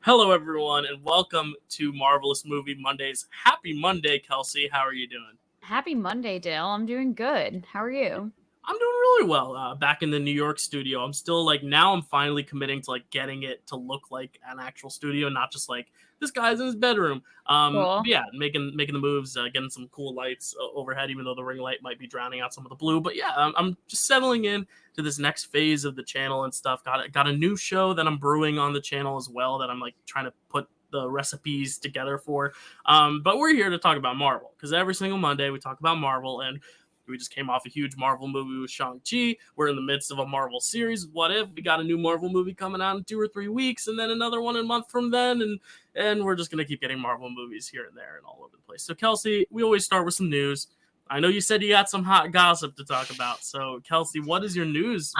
Hello, everyone, and welcome to Marvel-ous Movie Mondays. Happy Monday, Kelsey. How are you doing? Happy Monday, Dale. I'm doing good. How are you? I'm doing really well. Back in the New York studio, I'm still now I'm finally committing to getting it to look like an actual studio, not just like this guy's in his bedroom. Cool. But yeah, making the moves, getting some cool lights overhead, even though the ring light might be drowning out some of the blue. But yeah, I'm just settling in to this next phase of the channel and stuff. Got a new show that I'm brewing on the channel as well that I'm trying to put the recipes together for. But we're here to talk about Marvel because every single Monday we talk about Marvel, and we just came off a huge Marvel movie with Shang-Chi. We're in the midst of a Marvel series. What if we got a new Marvel movie coming out in 2 or 3 weeks, and then another one a month from then, and we're just gonna keep getting Marvel movies here and there and all over the place. So Kelsey, we always start with some news. I know you said you got some hot gossip to talk about. So Kelsey, what is your Marvel news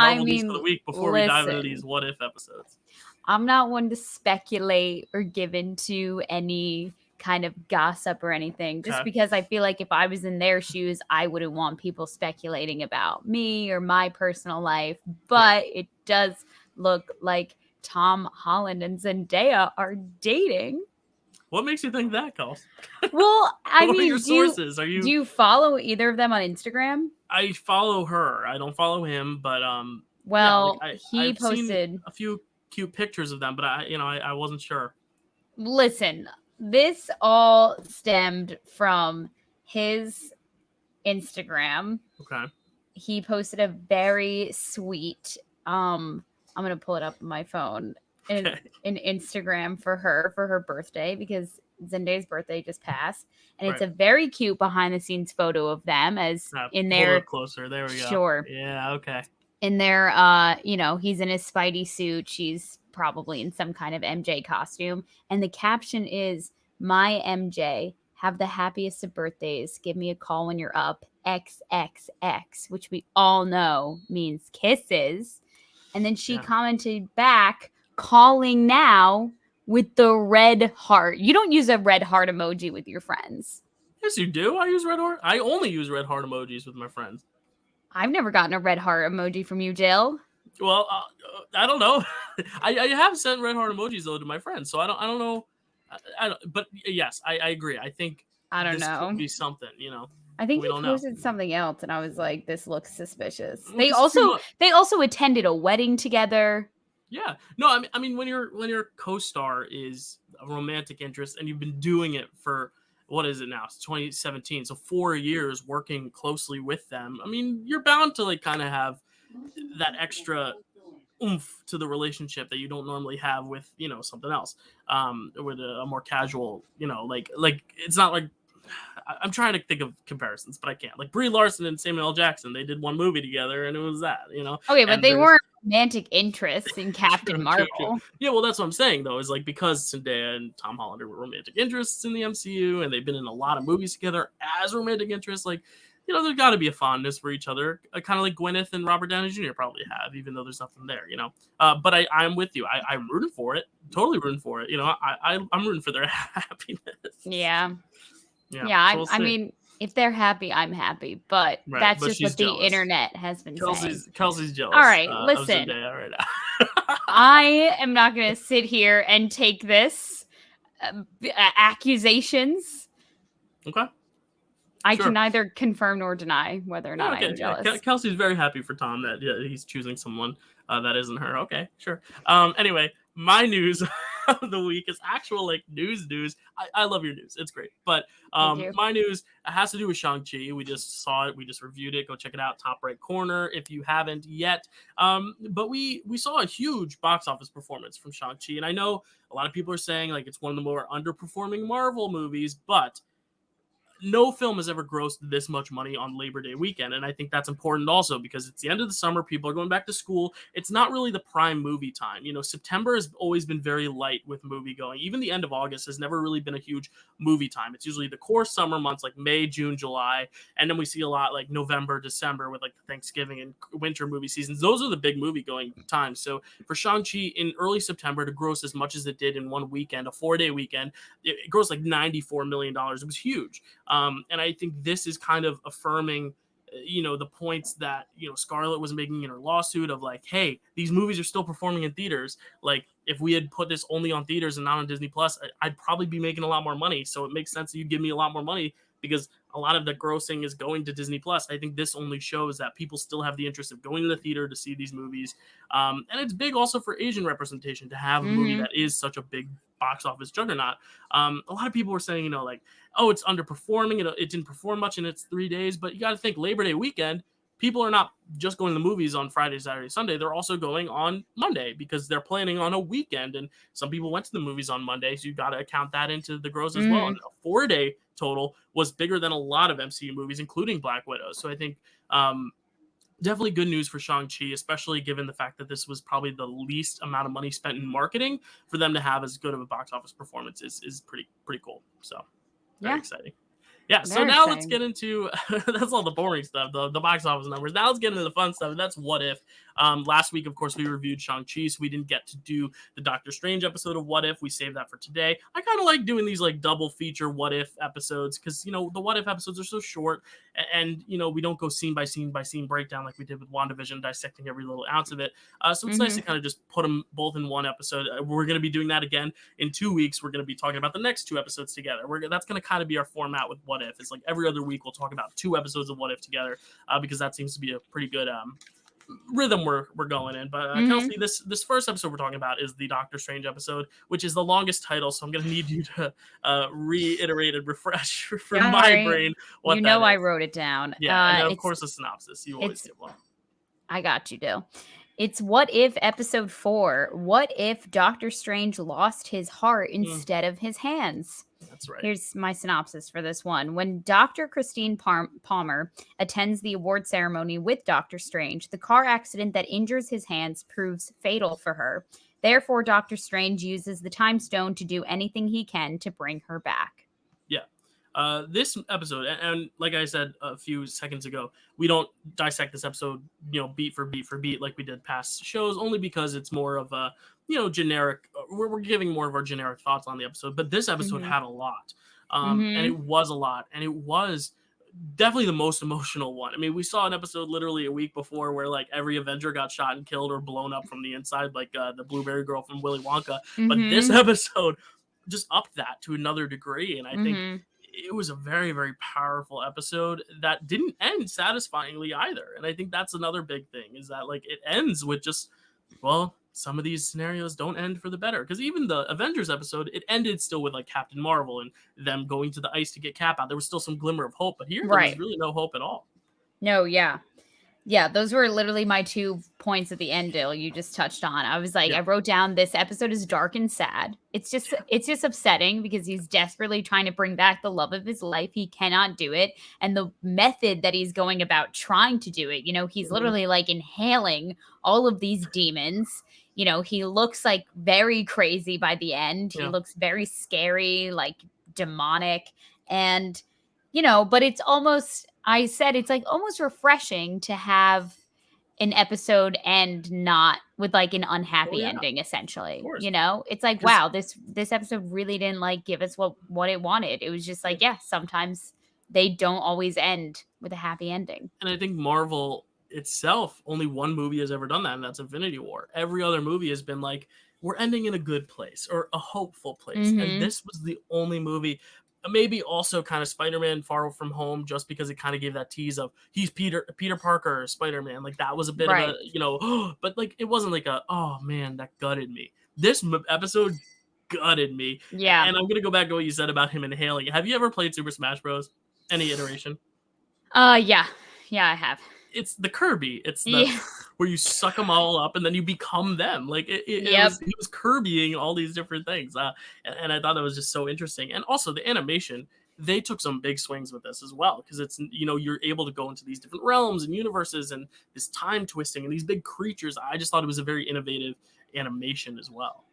for the week before we dive into these what if episodes? I'm not one to speculate or give into any kind of gossip or anything, just because I feel like if I was in their shoes, I wouldn't want people speculating about me or my personal life. But it does look like Tom Holland and Zendaya are dating. What makes you think that, Kelsey? Well, I what mean, are your sources? Do you follow either of them on Instagram? I follow her. I don't follow him, but well, yeah, he I've posted seen a few cute pictures of them, but I wasn't sure. Listen, this all stemmed from his Instagram. Okay. He posted a very sweet I'm gonna pull it up on my phone. An Instagram for her birthday, because Zendaya's birthday just passed, and it's a very cute behind the scenes photo of them as in their hold it closer. There we go. Sure. Yeah, okay. In their he's in his Spidey suit, she's probably in some kind of MJ costume, and the caption is, "My MJ, have the happiest of birthdays. Give me a call when you're up. XXX," which we all know means kisses. And then she commented back, "Calling now," with the red heart. You don't use a red heart emoji with your friends. Yes, you do. I use red heart. I only use red heart emojis with my friends. I've never gotten a red heart emoji from you, Jill. Well, I don't know. I have sent red heart emojis though to my friends, so I don't know. But yes, I agree. I think I don't know. Could be something, I think we you posted something else, and I was like, "This looks suspicious." They also attended a wedding together. Yeah, no, I mean when your co-star is a romantic interest and you've been doing it for what is it now? It's 2017, so 4 years working closely with them. I mean, you're bound to kind of have that extra oomph to the relationship that you don't normally have with something else, with a more casual, like it's not like. I'm trying to think of comparisons, but I can't. Like Brie Larson and Samuel L. Jackson, they did one movie together, and it was that, Okay, but they weren't romantic interests in Captain Marvel. True. Yeah, well, that's what I'm saying, though, is because Zendaya and Tom Holland are romantic interests in the MCU, and they've been in a lot of movies together as romantic interests, there's got to be a fondness for each other, kind of like Gwyneth and Robert Downey Jr. probably have, even though there's nothing there, But I'm with you. I'm rooting for it. Totally rooting for it. I'm rooting for their happiness. Yeah. Yeah, so I mean, if they're happy, I'm happy, but that's just what the internet has been saying. Kelsey's jealous. All right, listen. Right I am not going to sit here and take this accusations. Okay. I can neither confirm nor deny whether or not I'm jealous. Yeah. Kelsey's very happy for Tom that he's choosing someone that isn't her. Okay, sure. Anyway, my news of the week is actual news. I love your news. It's great. But my news has to do with Shang-Chi. We just saw it. We just reviewed it. Go check it out. Top right corner if you haven't yet. But we saw a huge box office performance from Shang-Chi. And I know a lot of people are saying it's one of the more underperforming Marvel movies, but no film has ever grossed this much money on Labor Day weekend. And I think that's important also because it's the end of the summer. People are going back to school. It's not really the prime movie time. September has always been very light with movie going. Even the end of August has never really been a huge movie time. It's usually the core summer months like May, June, July. And then we see a lot like November, December with the Thanksgiving and winter movie seasons. Those are the big movie going times. So for Shang-Chi in early September to gross as much as it did in one weekend, a 4-day weekend, it grossed $94 million. It was huge. And I think this is kind of affirming the points that Scarlett was making in her lawsuit of like, hey, these movies are still performing in theaters. Like, if we had put this only on theaters and not on Disney Plus, I'd probably be making a lot more money. So it makes sense that you give me a lot more money, because a lot of the grossing is going to Disney Plus. I think this only shows that people still have the interest of going to the theater to see these movies. And it's big also for Asian representation to have a movie that is such a big box office juggernaut. A lot of people were saying, like, oh, it's underperforming. It didn't perform much in its 3 days. But you got to think, Labor Day weekend, people are not just going to the movies on Friday, Saturday, Sunday. They're also going on Monday because they're planning on a weekend. And some people went to the movies on Monday. So you got to count that into the gross as well. And a 4-day total was bigger than a lot of MCU movies, including Black Widow. So I think definitely good news for Shang-Chi, especially given the fact that this was probably the least amount of money spent in marketing. For them to have as good of a box office performance is pretty cool. So very exciting. Yeah, so now let's get into that's all the boring stuff, the box office numbers. Now let's get into the fun stuff, and that's What If. Last week, of course, we reviewed Shang-Chi, so we didn't get to do the Doctor Strange episode of What If. We saved that for today. I kind of like doing these like double feature What If episodes because, the What If episodes are so short, and, we don't go scene by scene by scene breakdown like we did with WandaVision, dissecting every little ounce of it. So it's nice to kind of just put them both in one episode. We're going to be doing that again in 2 weeks. We're going to be talking about the next 2 episodes together. That's going to kind of be our format with What If. It's like every other week we'll talk about 2 episodes of What If together, because that seems to be a pretty good rhythm we're going in. But Kelsey, this first episode we're talking about is the Doctor Strange episode, which is the longest title, so I'm going to need you to reiterate and refresh for my brain what that is. I wrote it down. Yeah, and of course a synopsis. You always give one. I got you, Dill. It's What If episode 4. What if Doctor Strange lost his heart instead of his hands? That's right. Here's my synopsis for this one. When Dr. Christine Palmer attends the award ceremony with Doctor Strange, the car accident that injures his hands proves fatal for her. Therefore, Doctor Strange uses the time stone to do anything he can to bring her back. Yeah. This episode, and like I said a few seconds ago, we don't dissect this episode, beat for beat like we did past shows, only because it's more of a, generic. We're giving more of our generic thoughts on the episode, but this episode had a lot, and it was a lot, and it was definitely the most emotional one. I mean, we saw an episode literally a week before where like every Avenger got shot and killed or blown up from the inside, like the Blueberry Girl from Willy Wonka. But this episode just upped that to another degree, and I think it was a very, very powerful episode that didn't end satisfyingly either. And I think that's another big thing, is that like it ends with just, well, some of these scenarios don't end for the better. Because even the Avengers episode, it ended still with like Captain Marvel and them going to the ice to get Cap out. There was still some glimmer of hope, but here there was really no hope at all. No, yeah. Yeah, those were literally my 2 points at the end, Dill, you just touched on. I was like, I wrote down, this episode is dark and sad. It's just upsetting because he's desperately trying to bring back the love of his life. He cannot do it. And the method that he's going about trying to do it, he's literally like inhaling all of these demons. He looks like very crazy by the end. He looks very scary, like demonic. And, but it's almost... I said it's like almost refreshing to have an episode end not with like an unhappy ending, essentially. It's like, wow, this episode really didn't like give us what it wanted. It was just like, sometimes they don't always end with a happy ending. And I think Marvel itself, only one movie has ever done that, and that's Infinity War. Every other movie has been like, we're ending in a good place or a hopeful place. And this was the only movie. Maybe also kind of Spider-Man Far From Home, just because it kind of gave that tease of he's Peter Parker, Spider-Man. Like that was a bit of a, but like it wasn't like a, oh man, that gutted me. This episode gutted me. Yeah. And I'm going to go back to what you said about him inhaling. Have you ever played Super Smash Bros? Any iteration? Yeah, I have. It's the Kirby. It's the where you suck them all up and then you become them. Like he was Kirbying all these different things. And I thought that was just so interesting. And also the animation, they took some big swings with this as well, because it's, you're able to go into these different realms and universes and this time twisting and these big creatures. I just thought it was a very innovative animation as well.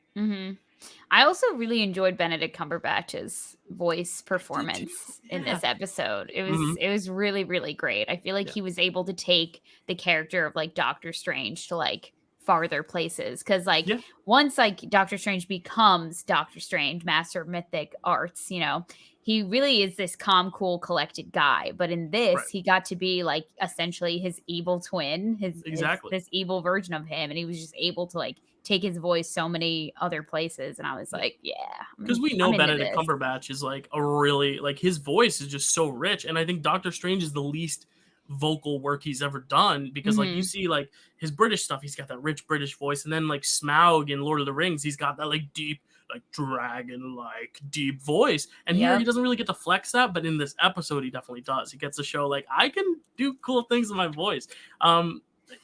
I also really enjoyed Benedict Cumberbatch's voice performance in this episode. It was really, really great. I feel like he was able to take the character of like Doctor Strange to like farther places. Because like Yeah. once like Doctor Strange becomes Doctor Strange, Master of Mythic Arts, you know, he really is this calm, cool, collected guy. But in Right. this, he got to be like essentially his evil twin, his Exactly. this evil version of him, and he was just able to like take his voice so many other places. And I was Yeah. like, yeah, Because we I'm know into Benedict this. Cumberbatch is like a really like his voice is just so rich, and I think Doctor Strange is the least vocal work he's ever done because like you Hmm. see like his British stuff, he's got that rich British voice, and then like Smaug in Lord of the Rings, he's got that like deep like dragon like deep voice, and here he Yep. doesn't really get to flex that, but in this episode he definitely does. He gets to show like I can do cool things with my voice.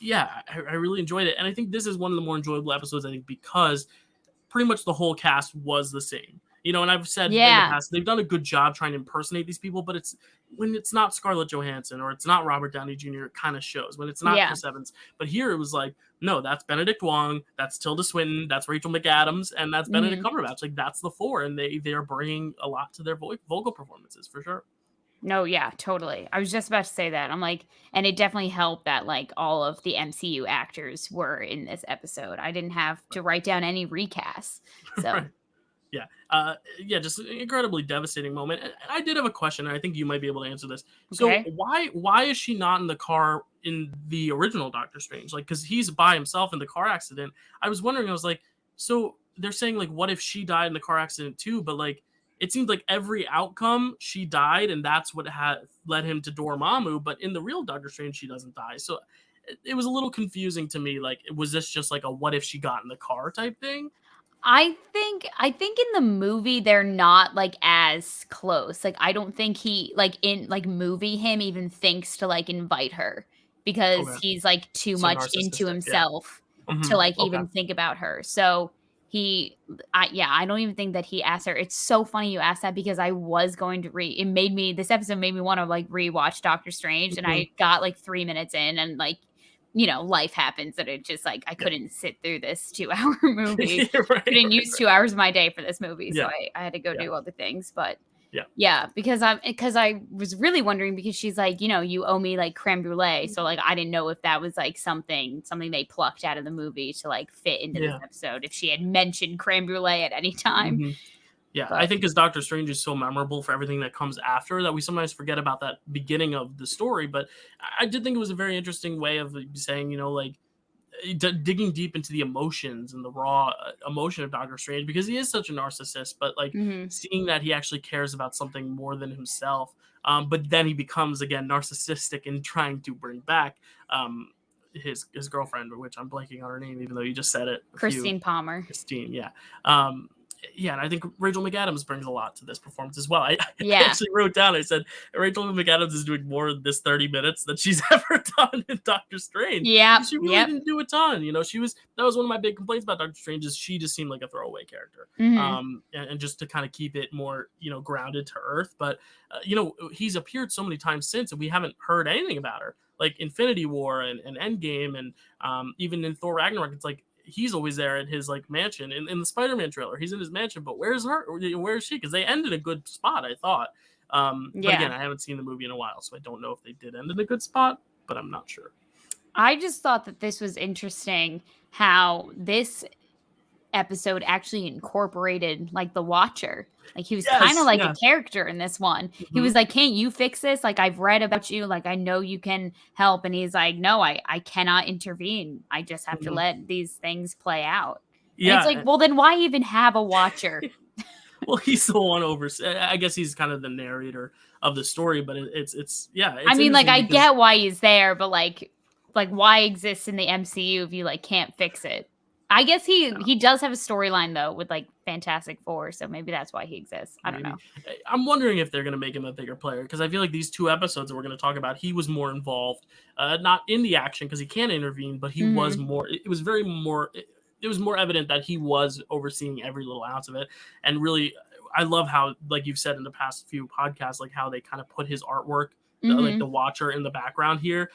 Yeah, I really enjoyed it, and I think this is one of the more enjoyable episodes, I think, because pretty much the whole cast was the same. You know, and I've said in the Yeah. past they've done a good job trying to impersonate these people, but it's when it's not Scarlett Johansson or it's not Robert Downey Jr., it kind of shows. When it's not Yeah. Chris Evans, but here it was like, no, that's Benedict Wong, that's Tilda Swinton, that's Rachel McAdams, and that's Benedict Hmm. Cumberbatch. Like that's the four, and they are bringing a lot to their vocal performances for sure. No, yeah, totally. I was just about to say that. I'm like, and it definitely helped that like all of the MCU actors were in this episode. I didn't have to write down any recasts. So, Right. Yeah. Yeah, just an incredibly devastating moment. And I did have a question, and I think you might be able to answer this. So okay. why is she not in the car in the original Doctor Strange? Like, because he's by himself in the car accident. I was wondering, I was like, so they're saying like what if she died in the car accident too? But like it seemed like every outcome she died, and that's what had led him to Dormammu. But in the real Doctor Strange, she doesn't die. So it was a little confusing to me. Like, was this just like a what if she got in the car type thing? I think in the movie they're not like as close. Like I don't think he like in like movie him even thinks to like invite her because Okay. he's like too So much into narcissistic. Yeah. himself to Mhm. like Okay. even think about her. So I don't even think that he asked her. It's so funny you asked that because I was going to this episode made me want to like rewatch Doctor Strange, and Mhm. I got like 3 minutes in and like life happens that it just like I Yeah. couldn't sit through this 2 hour movie. Right, Couldn't right, use right. 2 hours of my day for this movie, so Yeah, I had to go yeah, do other things. But yeah. yeah, because I was really wondering because she's like, you owe me like creme brulee. So like I didn't know if that was like something they plucked out of the movie to like fit into this Yeah. episode, if she had mentioned creme brulee at any time. Mhm. Yeah, I But think because Doctor Strange is so memorable for everything that comes after that we sometimes forget about that beginning of the story, but I did think it was a very interesting way of saying, like, digging deep into the emotions and the raw emotion of Doctor Strange because he is such a narcissist, but like mhm. seeing that he actually cares about something more than himself. But then he becomes again narcissistic in trying to bring back his girlfriend, which I'm blanking on her name, even though you just said it. Christine Palmer. Christine, yeah. Um, yeah, and I think Rachel McAdams brings a lot to this performance as well. I Yeah. actually wrote down, I said, Rachel McAdams is doing more in this 30 minutes than she's ever done in Doctor Strange. Yep. She really Yep. didn't do a ton. That was one of my big complaints about Doctor Strange is she just seemed like a throwaway character. Mhm. And just to kind of keep it more, grounded to earth. But, he's appeared so many times since, and we haven't heard anything about her. Like Infinity War and Endgame, and even in Thor Ragnarok, it's like, he's always there at his like mansion in the Spider-Man trailer. He's in his mansion, but where's her? Where is she? Because they ended a good spot, I thought. But Yeah. again, I haven't seen the movie in a while, so I don't know if they did end in a good spot, but I'm not sure. I just thought that this was interesting how this episode actually incorporated like the Watcher. Like he was kind of Yes, like a yeah. character in this one. He Hmm. was like, "Can't you fix this? Like I've read about you. Like I know you can help." And he's like, "No, I cannot intervene. I just have to Hmm. let these things play out." And it's like, Yeah. "Well, then why even have a Watcher?" Well, he's the one over. I guess he's kind of the narrator of the story, but yeah, I it's mean, like interesting I because get why he's there, but like why exist in the MCU if you like can't fix it? I guess he does have a storyline though with like Fantastic Four, so maybe that's why he exists. I don't maybe know. I'm wondering if they're going to make him a bigger player because I feel like these two episodes that we're going to talk about, he was more involved, not in the action because he can't intervene, but he was Mhm. more. It was very more. It was more evident that he was overseeing every little ounce of it, and really, I love how, like you've said in the past few podcasts, like how they kind of put his artwork, like the Mhm. Watcher, in the background here.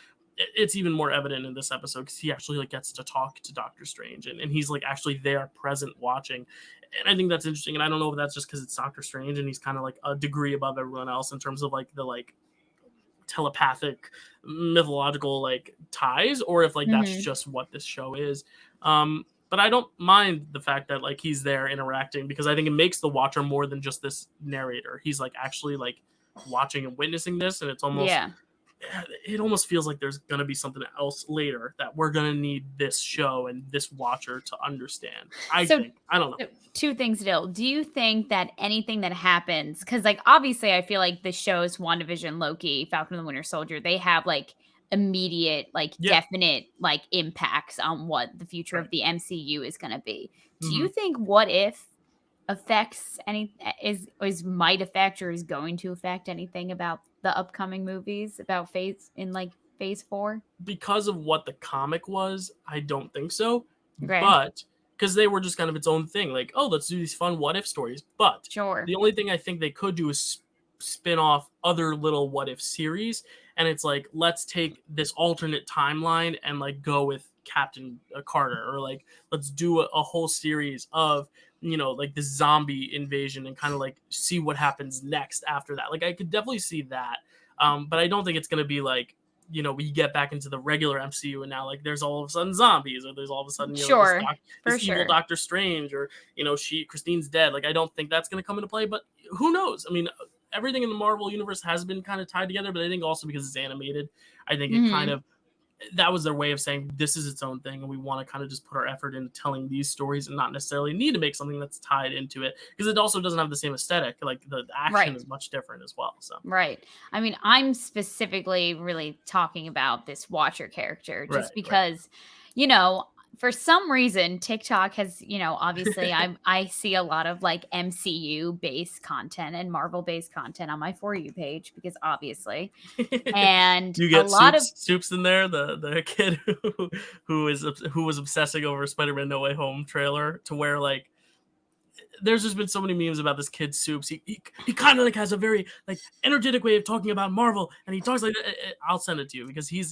It's even more evident in this episode because he actually like gets to talk to Doctor Strange, and he's like actually there, present, watching. And I think that's interesting. And I don't know if that's just because it's Doctor Strange and he's kind of like a degree above everyone else in terms of like the like telepathic mythological like ties, or if like that's just what this show is. But I don't mind the fact that like he's there interacting, because I think it makes the watcher more than just this narrator. He's like actually like watching and witnessing this, and it's almost it almost feels like there's gonna be something else later that we're gonna need this show and this watcher to understand. I think. I don't know. Two things, Dill. Do you think that anything that happens, because like obviously I feel like the shows WandaVision, Loki, Falcon and the Winter Soldier, they have like immediate, like definite like impacts on what the future of the MCU is gonna be. Do you think What If affects any might affect or is going to affect anything about the upcoming movies about phase 4? Because of what the comic was, I don't think so. Okay. But because they were just kind of its own thing, like, oh, let's do these fun what if stories. But the only thing I think they could do is spin off other little what if series, and it's like, let's take this alternate timeline and like go with Captain Carter, or like let's do a whole series of, you know, like this zombie invasion and kind of like see what happens next after that. Like I could definitely see that, but I don't think it's gonna be like, you know, we get back into the regular MCU and now like there's all of a sudden zombies, or there's all of a sudden, you know, this evil Doctor Strange, or, you know, Christine's dead. Like I don't think that's gonna come into play, but who knows? I mean, everything in the Marvel universe has been kind of tied together, but I think also because it's animated, I think it kind of, that was their way of saying this is its own thing, and we want to kind of just put our effort into telling these stories and not necessarily need to make something that's tied into it, because it also doesn't have the same aesthetic. Like the action is much different as well. So I mean, I'm specifically really talking about this Watcher character just because, you know, for some reason TikTok has, you know, obviously I see a lot of like MCU based content and Marvel based content on my For You page, because obviously, and you get a lot of Soups in there, the kid who was obsessing over Spider-Man No Way Home trailer, to where like there's just been so many memes about this kid Soups. He kind of like has a very like energetic way of talking about Marvel, and he talks like, I'll send it to you, because he's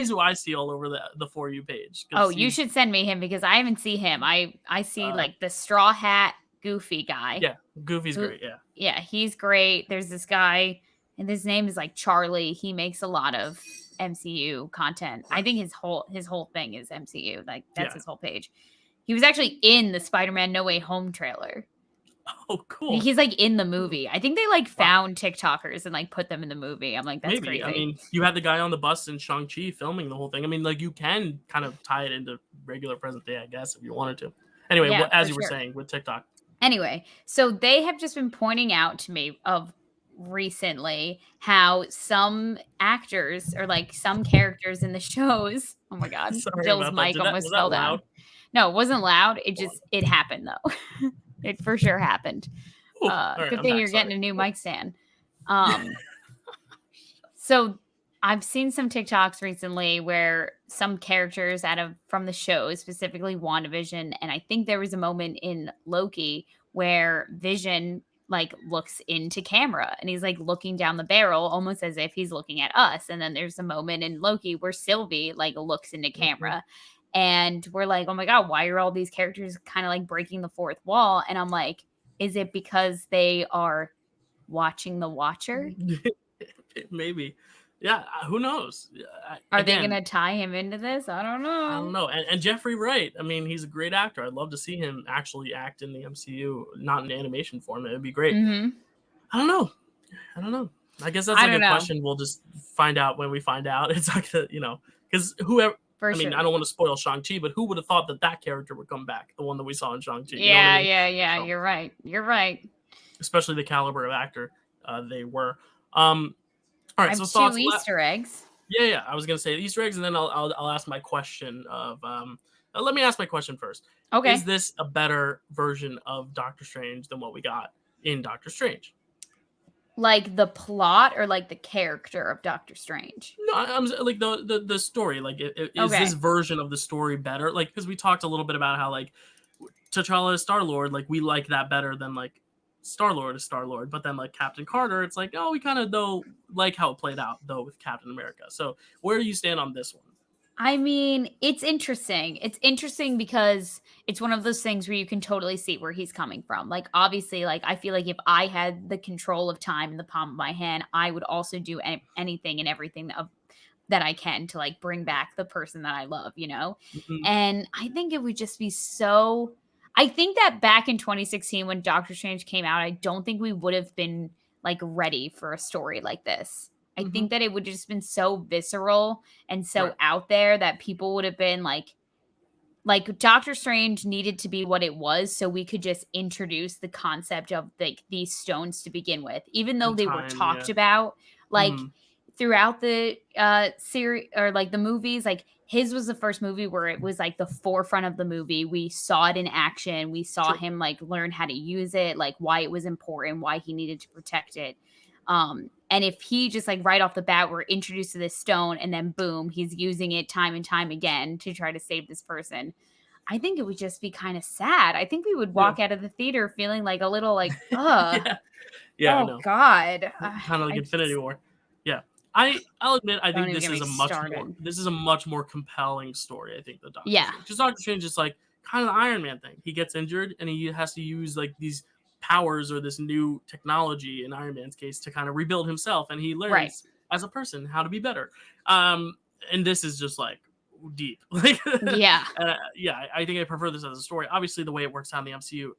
who I see all over the For You page. Oh, you should send me him, because I haven't seen him. I see like the straw hat Goofy guy. Yeah, Goofy's great. Yeah, he's great. There's this guy, and his name is like Charlie. He makes a lot of MCU content. I think his whole thing is MCU. Like that's his whole page. He was actually in the Spider-Man No Way Home trailer. Oh, cool. He's like in the movie. I think they like found TikTokers and like put them in the movie. I'm like, that's crazy. I mean, you had the guy on the bus in Shang-Chi filming the whole thing. I mean, like you can kind of tie it into regular present day, I guess, if you wanted to. Anyway, as you were saying with TikTok. Anyway, so they have just been pointing out to me of recently how some actors or like some characters in the shows. Oh my God, Jill's mic almost fell down. No, it wasn't loud. It happened though. It for sure happened. Good thing you're getting a new mic stand. So I've seen some TikToks recently where some characters from the show, specifically WandaVision, and I think there was a moment in Loki where Vision like looks into camera and he's like looking down the barrel almost as if he's looking at us. And then there's a moment in Loki where Sylvie like looks into camera. And we're like, oh my God, why are all these characters kind of like breaking the fourth wall? And I'm like, is it because they are watching the Watcher? Maybe. Yeah, who knows? Are they going to tie him into this? I don't know. And Jeffrey Wright, I mean, he's a great actor. I'd love to see him actually act in the MCU, not in animation form. It would be great. I don't know. I guess that's like a question we'll just find out when we find out. It's like, you know, because whoever... I mean, I don't want to spoil Shang-Chi, but who would have thought that character would come back? The one that we saw in Shang-Chi. Yeah, you know what I mean? So, you're right. Especially the caliber of actor they were. All right, so thoughts. 2 Easter eggs. Yeah. I was gonna say Easter eggs, and then I'll ask my question of. Let me ask my question first. Okay. Is this a better version of Doctor Strange than what we got in Doctor Strange? Like the plot or like the character of Doctor Strange? No, I'm like the story. Like, is this version of the story better? Like, because we talked a little bit about how like T'Challa is Star-Lord, like we like that better than like Star-Lord is Star-Lord. But then like Captain Carter, it's like, oh, we kind of though like how it played out though with Captain America. So where do you stand on this one? I mean, it's interesting. It's interesting because it's one of those things where you can totally see where he's coming from. Like, obviously, like, I feel like if I had the control of time in the palm of my hand, I would also do anything and everything that I can to like bring back the person that I love, you know? Mhm. And I think it would just be so. I think that back in 2016 when Doctor Strange came out, I don't think we would have been like ready for a story like this. I Mhm. think that it would just been so visceral and so Right. out there that people would have been like Doctor Strange needed to be what it was so we could just introduce the concept of like these stones to begin with, even though In they were time, yeah. talked about like Mhm. throughout the series or like the movies. Like his was the first movie where it was like the forefront of the movie. We saw it in action. We saw Sure. him like learn how to use it, like why it was important, why he needed to protect it. And if he just like right off the bat were introduced to this stone and then boom, he's using it time and time again to try to save this person, I think it would just be kind of sad. I think we would Yeah. walk out of the theater feeling like a little like, Yeah. Yeah, I oh know. God. Kind of like I Infinity just War. Yeah. I'll admit I don't think even get me started. this is a much more compelling story, I think, than Doctor Yeah. Strange. Because Doctor Strange is like kind of the Iron Man thing. He gets injured and he has to use like these powers or this new technology in Iron Man's case to kind of rebuild himself, and he Right. learns as a person how to be better. Um and this is just like deep. Like Yeah. yeah, I think I prefer this as a story. Obviously the way it works out in the MCU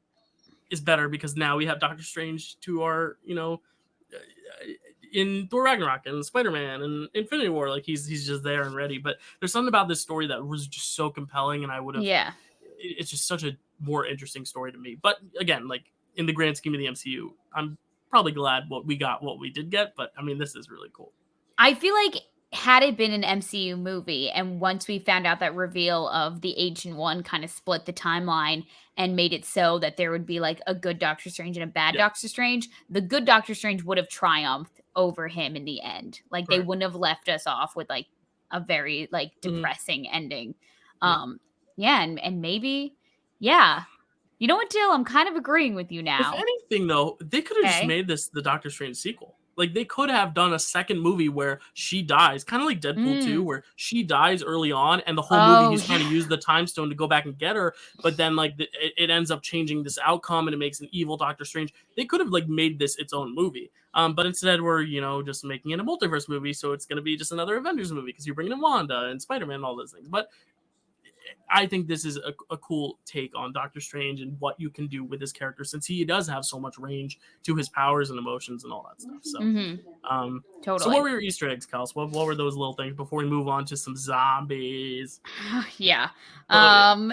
is better because now we have Doctor Strange to our, in Thor Ragnarok and Spider-Man and Infinity War, like he's just there and ready. But there's something about this story that was just so compelling, and I would have. Yeah. It's just such a more interesting story to me. But again, like in the grand scheme of the MCU, I'm probably glad what we did get. But I mean, this is really cool. I feel like had it been an MCU movie and once we found out that reveal of the Ancient One kind of split the timeline and made it so that there would be like a good Doctor Strange and a bad Yeah, Doctor Strange, the good Doctor Strange would have triumphed over him in the end. Like they right. wouldn't have left us off with like a very like Mhm. depressing ending. Yeah. Um yeah, and maybe yeah. You know what, Dill? I'm kind of agreeing with you If now. anything, though, they could have just Okay. made this the Doctor Strange sequel. Like they could have done a second movie where she dies, kind of like Deadpool 2, Mm. where she dies early on, and the whole movie Oh he's trying yeah. to use the time stone to go back and get her, but then like it ends up changing this outcome, and it makes an evil Doctor Strange. They could have like made this its own movie, but instead we're just making it a multiverse movie, so it's gonna be just another Avengers movie because you're bringing in Wanda and Spider Man and all those things. But I think this is a cool take on Doctor Strange and what you can do with his character since he does have so much range to his powers and emotions and all that stuff. So, Mhm. um, so what Totally. were your Easter eggs, Kels? What were those little things before we move on to some zombies? Yeah. Oh yeah, Um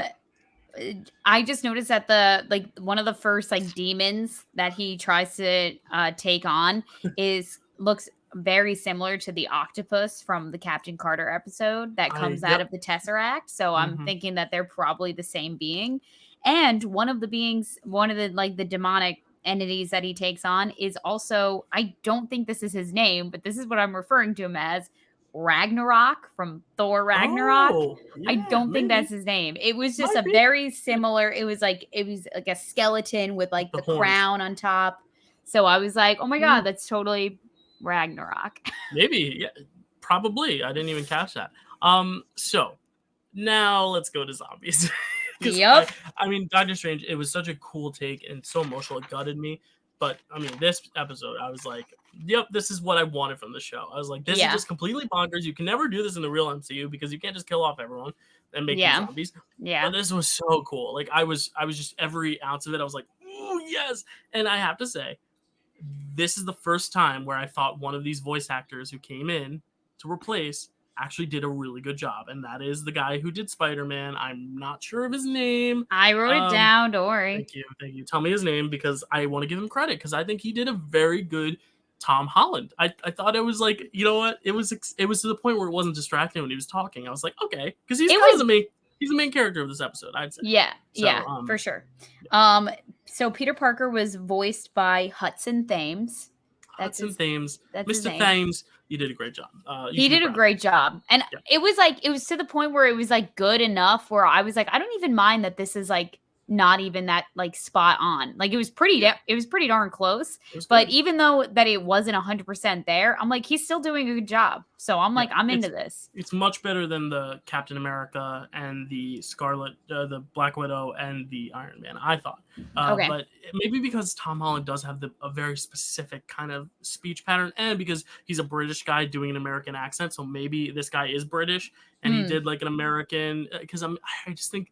I just noticed that the like one of the first like demons that he tries to take on is looks very similar to the octopus from the Captain Carter episode that I comes out yep. of the Tesseract. So I'm Hmm. thinking that they're probably the same being. And one of the beings, one of the like the demonic entities that he takes on is also, I don't think this is his name, but this is what I'm referring to him as, Ragnarok from Thor Ragnarok. Oh I yeah, don't think that's maybe his name. It was just might a be. very Yeah, similar, it was like a skeleton with like the the horns. crown on top. So I was like, "Oh my god, Mm, that's totally Ragnarok." maybe yeah, probably. I didn't even catch that. So now let's go to zombies. Because Yep. I mean, Doctor Strange, it was such a cool take and so emotional, it gutted me. But I mean, this episode, I was like, yep, this is what I wanted from the show. I was like, this is Yeah. just completely bonkers. You can never do this in the real MCU because you can't just kill off everyone and make them Yeah. zombies. But Yeah. this was so cool. Like I was just every ounce of it. I was like, oh yes. And I have to say, this is the first time where I thought one of these voice actors who came in to replace actually did a really good job, and that is the guy who did Spider-Man. I'm not sure of his name. I wrote it Um, down, don't worry. thank you. Tell me his name because I want to give him credit because I think he did a very good Tom Holland. I thought it was like, you know what? It was to the point where it wasn't distracting when he was talking. I was like, okay, because he's It kind of was the main character of this episode, I'd say. yeah, So yeah, for sure. Um so Peter Parker was voiced by Hudson Thames. That's Hudson his Thames, that's his Mr. name. Thames, you did a great job. You He should be did a proud of great job. And him. it was like it was to the point where it was like good enough where I was like, I don't even mind that this is like not even that like spot on. Like it was pretty darn close. But good. even though that it wasn't 100% there, I'm like, he's still doing a good job. So I'm like, I'm into this. It's much better than the Captain America and the the Black Widow and the Iron Man, I thought. Okay. But maybe because Tom Holland does have a very specific kind of speech pattern, and because he's a British guy doing an American accent, so maybe this guy is British and he did like an American. Because I just think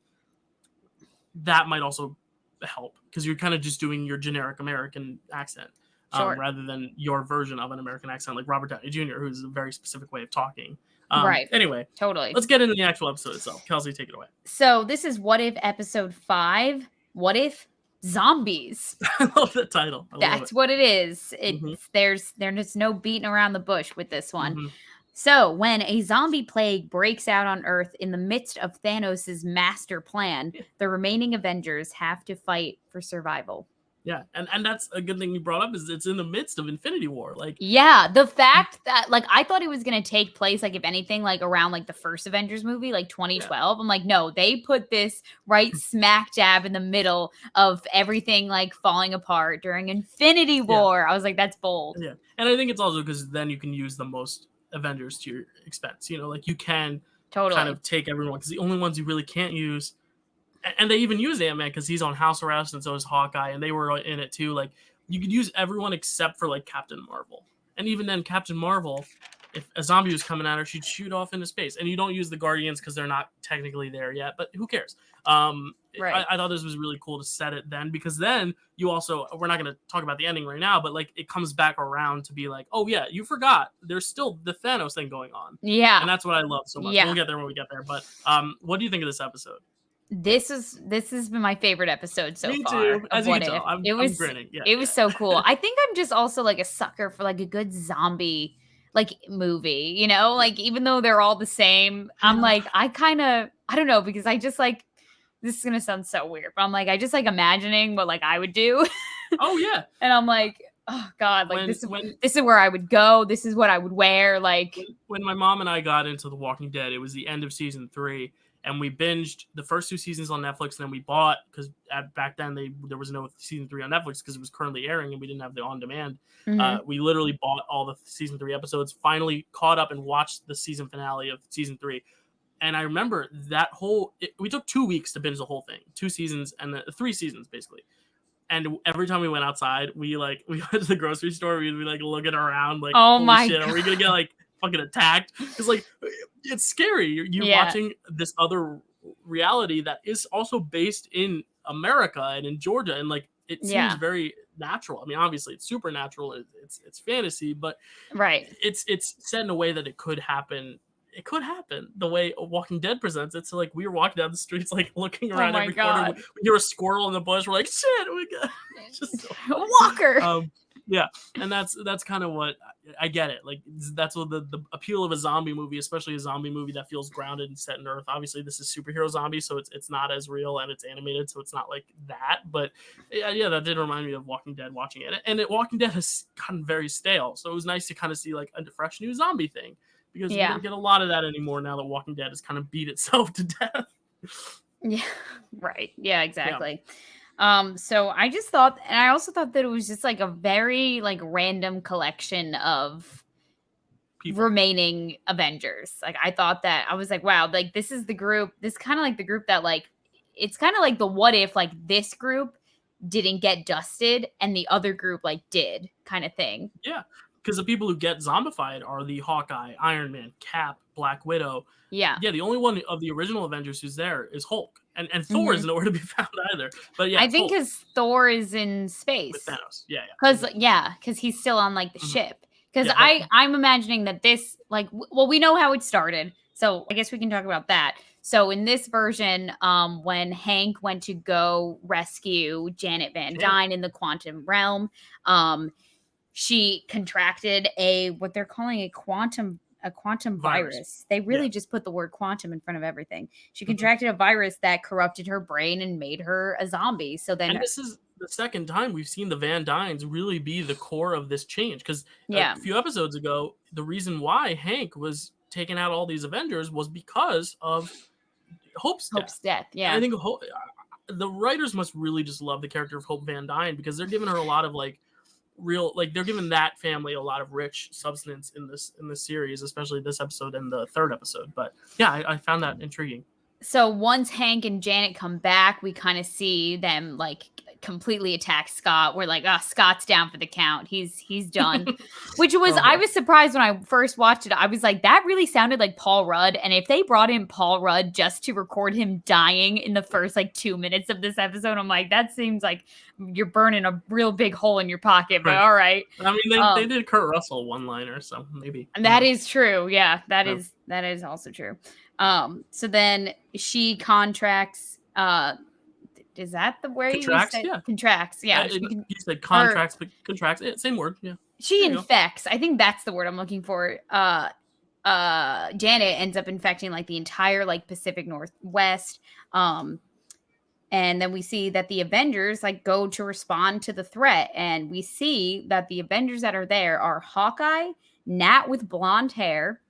that might also help, because you're kind of just doing your generic American accent. Rather than your version of an American accent like Robert Downey Jr., who's a very specific way of talking. Right. Anyway, totally. Let's get into the actual episode itself. Kelsey, take it away. So this is What If episode 5. What if zombies? I love the title. That's what it is. There's no beating around the bush with this one. So, when a zombie plague breaks out on Earth in the midst of Thanos' master plan, the remaining Avengers have to fight for survival. Yeah, and that's a good thing you brought up, is it's in the midst of Infinity War. Like, yeah, the fact that like I thought it was gonna take place, like if anything, like around like the first Avengers movie, like 2012. I'm like, no, they put this right smack dab in the middle of everything like falling apart during Infinity War. I was like, that's bold. Yeah, and I think it's also because then you can use the most Avengers to your expense. You know, like you can kind of take everyone, because the only ones you really can't use. And they even use Ant-Man because he's on house arrest, and so is Hawkeye, and they were in it too. Like, you could use everyone except for like Captain Marvel, and even then, Captain Marvel, if a zombie was coming at her, she'd shoot off into space. And you don't use the Guardians because they're not technically there yet, but who cares? I thought this was really cool to set it then, because then you also, we're not going to talk about the ending right now, but like it comes back around to be like, oh yeah, you forgot there's still the Thanos thing going on. Yeah, and that's what I love so much. We'll get there when we get there. But what do you think of this episode? This has been my favorite episode so far. Me too. As you can tell, I'm grinning. Yeah, it was so cool. I think I'm just also like a sucker for like a good zombie like movie, you know, like even though they're all the same, I'm like, I don't know, because I just like, this is gonna sound so weird, but I'm like, I just like imagining what like I would do. Oh yeah. And I'm like, oh god, like this is where I would go. This is what I would wear. Like when my mom and I got into The Walking Dead, it was the end of season 3. And we binged the first 2 seasons on Netflix, and then we bought, because back then there was no season 3 on Netflix because it was currently airing and we didn't have the on demand. We literally bought all the season 3 episodes, finally caught up and watched the season finale of season 3. And I remember that we took 2 weeks to binge the whole thing, 2 seasons and 3 seasons basically. And every time we went outside, we went to the grocery store, we'd be like looking around, like, oh my shit, god, are we gonna get like fucking attacked? Because like it's scary. You're watching this other reality that is also based in America and in Georgia, and like it seems very natural. I mean, obviously it's supernatural, it's fantasy, but it's set in a way that it could happen. It could happen the way Walking Dead presents it. So like we were walking down the streets, like looking around every corner. We hear a squirrel in the bush. We're like, shit, we got just so Walker. Yeah, and that's kind of what I get it. Like that's what the appeal of a zombie movie, especially a zombie movie that feels grounded and set in Earth. Obviously, this is superhero zombie, so it's not as real, and it's animated, so it's not like that. But yeah, that did remind me of Walking Dead watching it. And Walking Dead has gotten very stale, so it was nice to kind of see like a fresh new zombie thing, because you don't get a lot of that anymore now that Walking Dead has kind of beat itself to death. Yeah, right. Yeah, exactly. Yeah. So I just thought, and I also thought that it was just like a very like random collection of remaining Avengers. Like I thought that, I was like, wow, like this is the group, this kind of like the group that like, it's kind of like the what if like this group didn't get dusted and the other group like did kind of thing. Yeah, because the people who get zombified are the Hawkeye, Iron Man, Cap, Black Widow. Yeah, the only one of the original Avengers who's there is Hulk. And Thor is nowhere to be found either. But yeah, I think because Thor is in space with Thanos. Because he's still on like the ship. Because I'm imagining that this like we know how it started, so I guess we can talk about that. So in this version, when Hank went to go rescue Janet Van Dyne in the quantum realm, she contracted what they're calling a quantum virus. They really just put the word quantum in front of everything. She contracted a virus that corrupted her brain and made her a zombie. So then, and this is the second time we've seen the Van Dynes really be the core of this change. Because a few episodes ago, the reason why Hank was taking out all these Avengers was because of Hope's death. Yeah, and I think the writers must really just love the character of Hope Van Dyne, because they're giving her a lot of like real, like they're giving that family a lot of rich substance in this series, especially this episode and the third episode. But yeah, I found that intriguing. So once Hank and Janet come back, we kind of see them like completely attack Scott. We're like, oh, Scott's down for the count. He's done. Which was, I was surprised when I first watched it. I was like, that really sounded like Paul Rudd. And if they brought in Paul Rudd just to record him dying in the first like 2 minutes of this episode, I'm like, that seems like you're burning a real big hole in your pocket. But all right. I mean, they did Kurt Russell one-liner, so maybe. And that is true. Yeah, that is also true. So then she contracts, is that the word you said? Yeah. Contracts, yeah. You said contracts, but contracts, same word, yeah. She infects. I think that's the word I'm looking for. Janet ends up infecting like the entire like Pacific Northwest. And then we see that the Avengers like go to respond to the threat. And we see that the Avengers that are there are Hawkeye, Nat with blonde hair,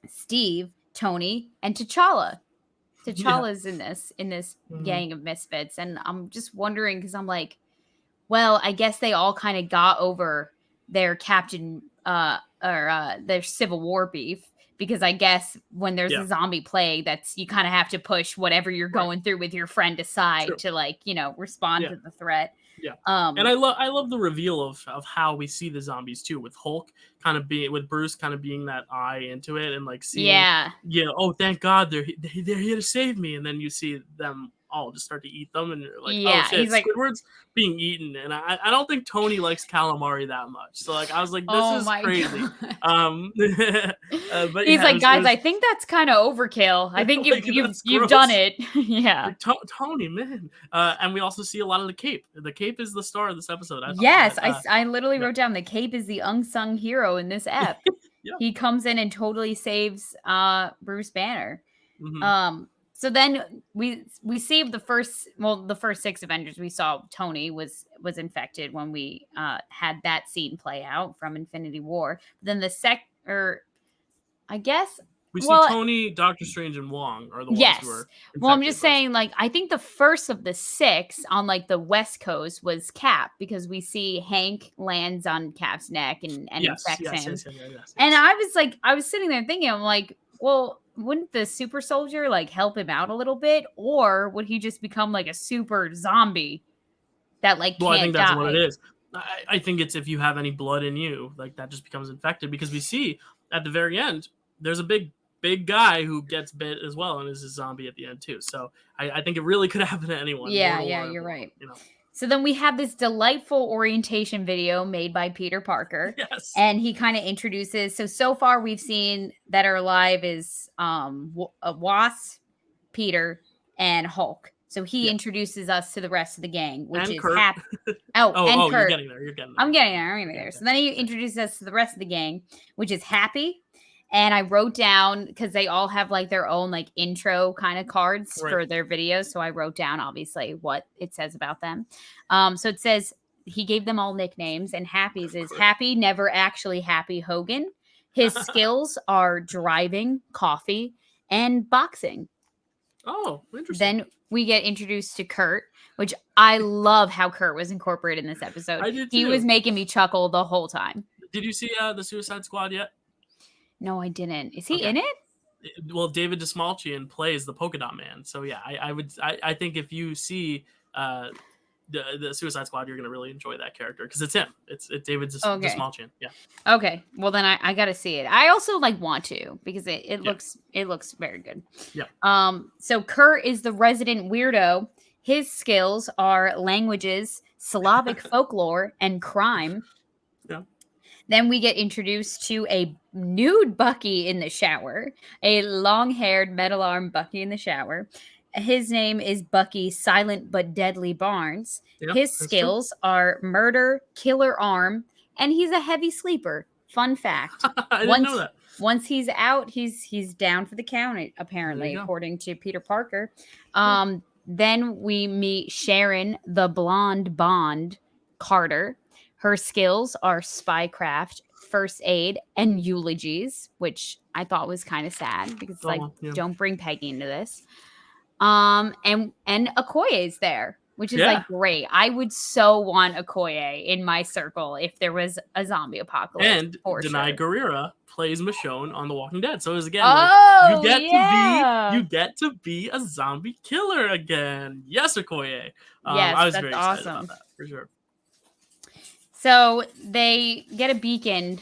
Steve, Tony, and T'Challa. T'Challa's in this gang of misfits, and I'm just wondering, because I'm like, well, I guess they all kind of got over their Captain their Civil War beef, because I guess when there's a zombie plague, that's you kind of have to push whatever you're going through with your friend aside to like, you know, respond to the threat. Yeah. And I love the reveal of how we see the zombies too, with Hulk kind of being, with Bruce kind of being that eye into it, and like seeing, oh, thank God they're here to save me, and then you see them all just start to eat them, and you're like, oh shit, Squidward's being eaten, and I don't think Tony likes calamari that much, so like I was like, this is crazy. But he's like, guys, I think that's kind of overkill. I think you've done it. Yeah, like, Tony, man. And we also see a lot of the Cape. The Cape is the star of this episode. I literally wrote down the Cape is the unsung hero in this ep. He comes in and totally saves Bruce Banner. So then we see the first 6 Avengers. We saw Tony was infected when we had that scene play out from Infinity War. Then I guess we see Tony, Doctor Strange, and Wong are the ones who are infected. Well, I'm just saying, like, I think the first of the 6 on like the West Coast was Cap, because we see Hank lands on Cap's neck and infects him. Yes. And I was sitting there thinking, I'm like, well, wouldn't the super soldier like help him out a little bit, or would he just become like a super zombie that like can't I think that's die? what it is. I think it's if you have any blood in you, like that just becomes infected, because we see at the very end there's a big guy who gets bit as well and is a zombie at the end too. So I think it really could happen to anyone. Yeah, you're right. You know. So then we have this delightful orientation video made by Peter Parker. Yes. And he kind of introduces. So far we've seen that are alive is Wasp, Peter, and Hulk. So he introduces us to the rest of the gang, which is Happy. And Kurt. You're getting there. I'm getting there. So then he introduces us to the rest of the gang, which is Happy. And I wrote down, because they all have like their own like intro kind of cards for their videos. So I wrote down obviously what it says about them. So it says he gave them all nicknames, and Happy's is Happy, Never Actually Happy Hogan. His skills are driving, coffee, and boxing. Oh, interesting. Then we get introduced to Kurt, which I love how Kurt was incorporated in this episode. I did too. He was making me chuckle the whole time. Did you see the Suicide Squad yet? No, I didn't. Is he in it? Well, David Dastmalchian plays the Polka Dot Man. So yeah, I think if you see the Suicide Squad, you're gonna really enjoy that character, because it's him. It's David Dastmalchian. Yeah. Okay. Well, then I gotta see it. I also like want to, because it looks very good. Yeah. So Kurt is the resident weirdo. His skills are languages, Slavic folklore, and crime. Yeah. Then we get introduced to a nude Bucky in the shower, a long-haired metal-armed Bucky in the shower. His name is Bucky Silent But Deadly Barnes. Yep, his skills are murder, killer arm, and he's a heavy sleeper. Fun fact. I didn't know that. Once he's out, he's down for the count, apparently, according to Peter Parker. Then we meet Sharon, the blonde Bond Carter. Her skills are spycraft, first aid, and eulogies, which I thought was kind of sad, because don't bring Peggy into this. And Okoye is there, which is like great. I would so want Okoye in my circle if there was a zombie apocalypse. And for Denai sure. Guerrera plays Michonne on The Walking Dead. So it's again Oh, you get to be a zombie killer again. Yes, Okoye. Yes, I was that's very excited about that for sure. So they get a beacon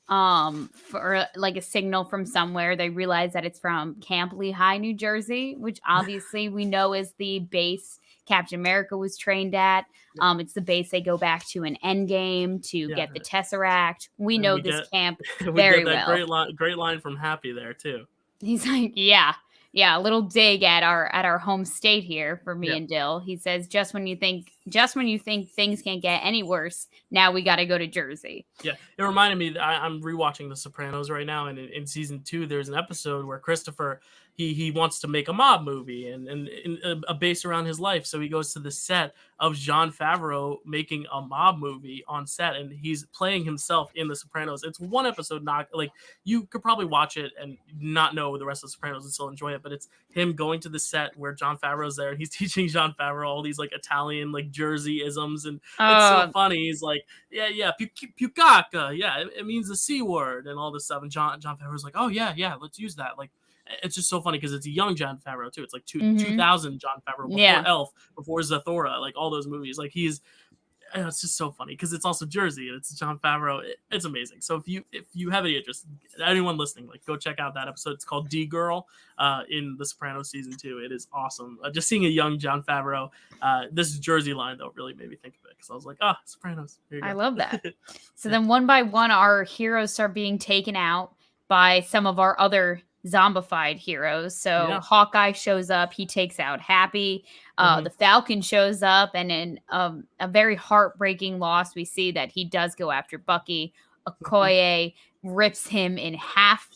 for like a signal from somewhere. They realize that it's from Camp Lehigh, New Jersey, which obviously we know is the base Captain America was trained at. It's the base they go back to in Endgame to get the Tesseract. We know this camp very well. Great line from Happy there too. He's like, yeah, a little dig at our home state here for me and Dill. He says, just when you think things can't get any worse, now we got to go to Jersey. Yeah, it reminded me that I'm rewatching The Sopranos right now, and in season 2, there's an episode where Christopher he wants to make a mob movie and a base around his life, so he goes to the set of Jon Favreau making a mob movie on set, and he's playing himself in The Sopranos. It's one episode, not like you could probably watch it and not know the rest of The Sopranos and still enjoy it, but it's him going to the set where Jon Favreau's there, and he's teaching Jon Favreau all these like Italian like Jersey isms, and it's so funny. He's like, yeah, pukaka, yeah, it means the C word and all this stuff, and Jon Favreau's like, oh yeah, let's use that. Like, it's just so funny because it's a young Jon Favreau too. It's like 2000 Jon Favreau before Elf, before Zathura, like all those movies. Like it's just so funny because it's also Jersey and it's Jon Favreau. It's amazing. So if you have any interest, anyone listening, like go check out that episode. It's called D Girl in The Sopranos season 2. It is awesome. Just seeing a young Jon Favreau. This Jersey line though really made me think of it because I was like, Sopranos. I love that. So then one by one, our heroes start being taken out by some of our other zombified heroes. So Hawkeye shows up, he takes out Happy. The Falcon shows up, and in a very heartbreaking loss, we see that he does go after Bucky. Okoye rips him in half.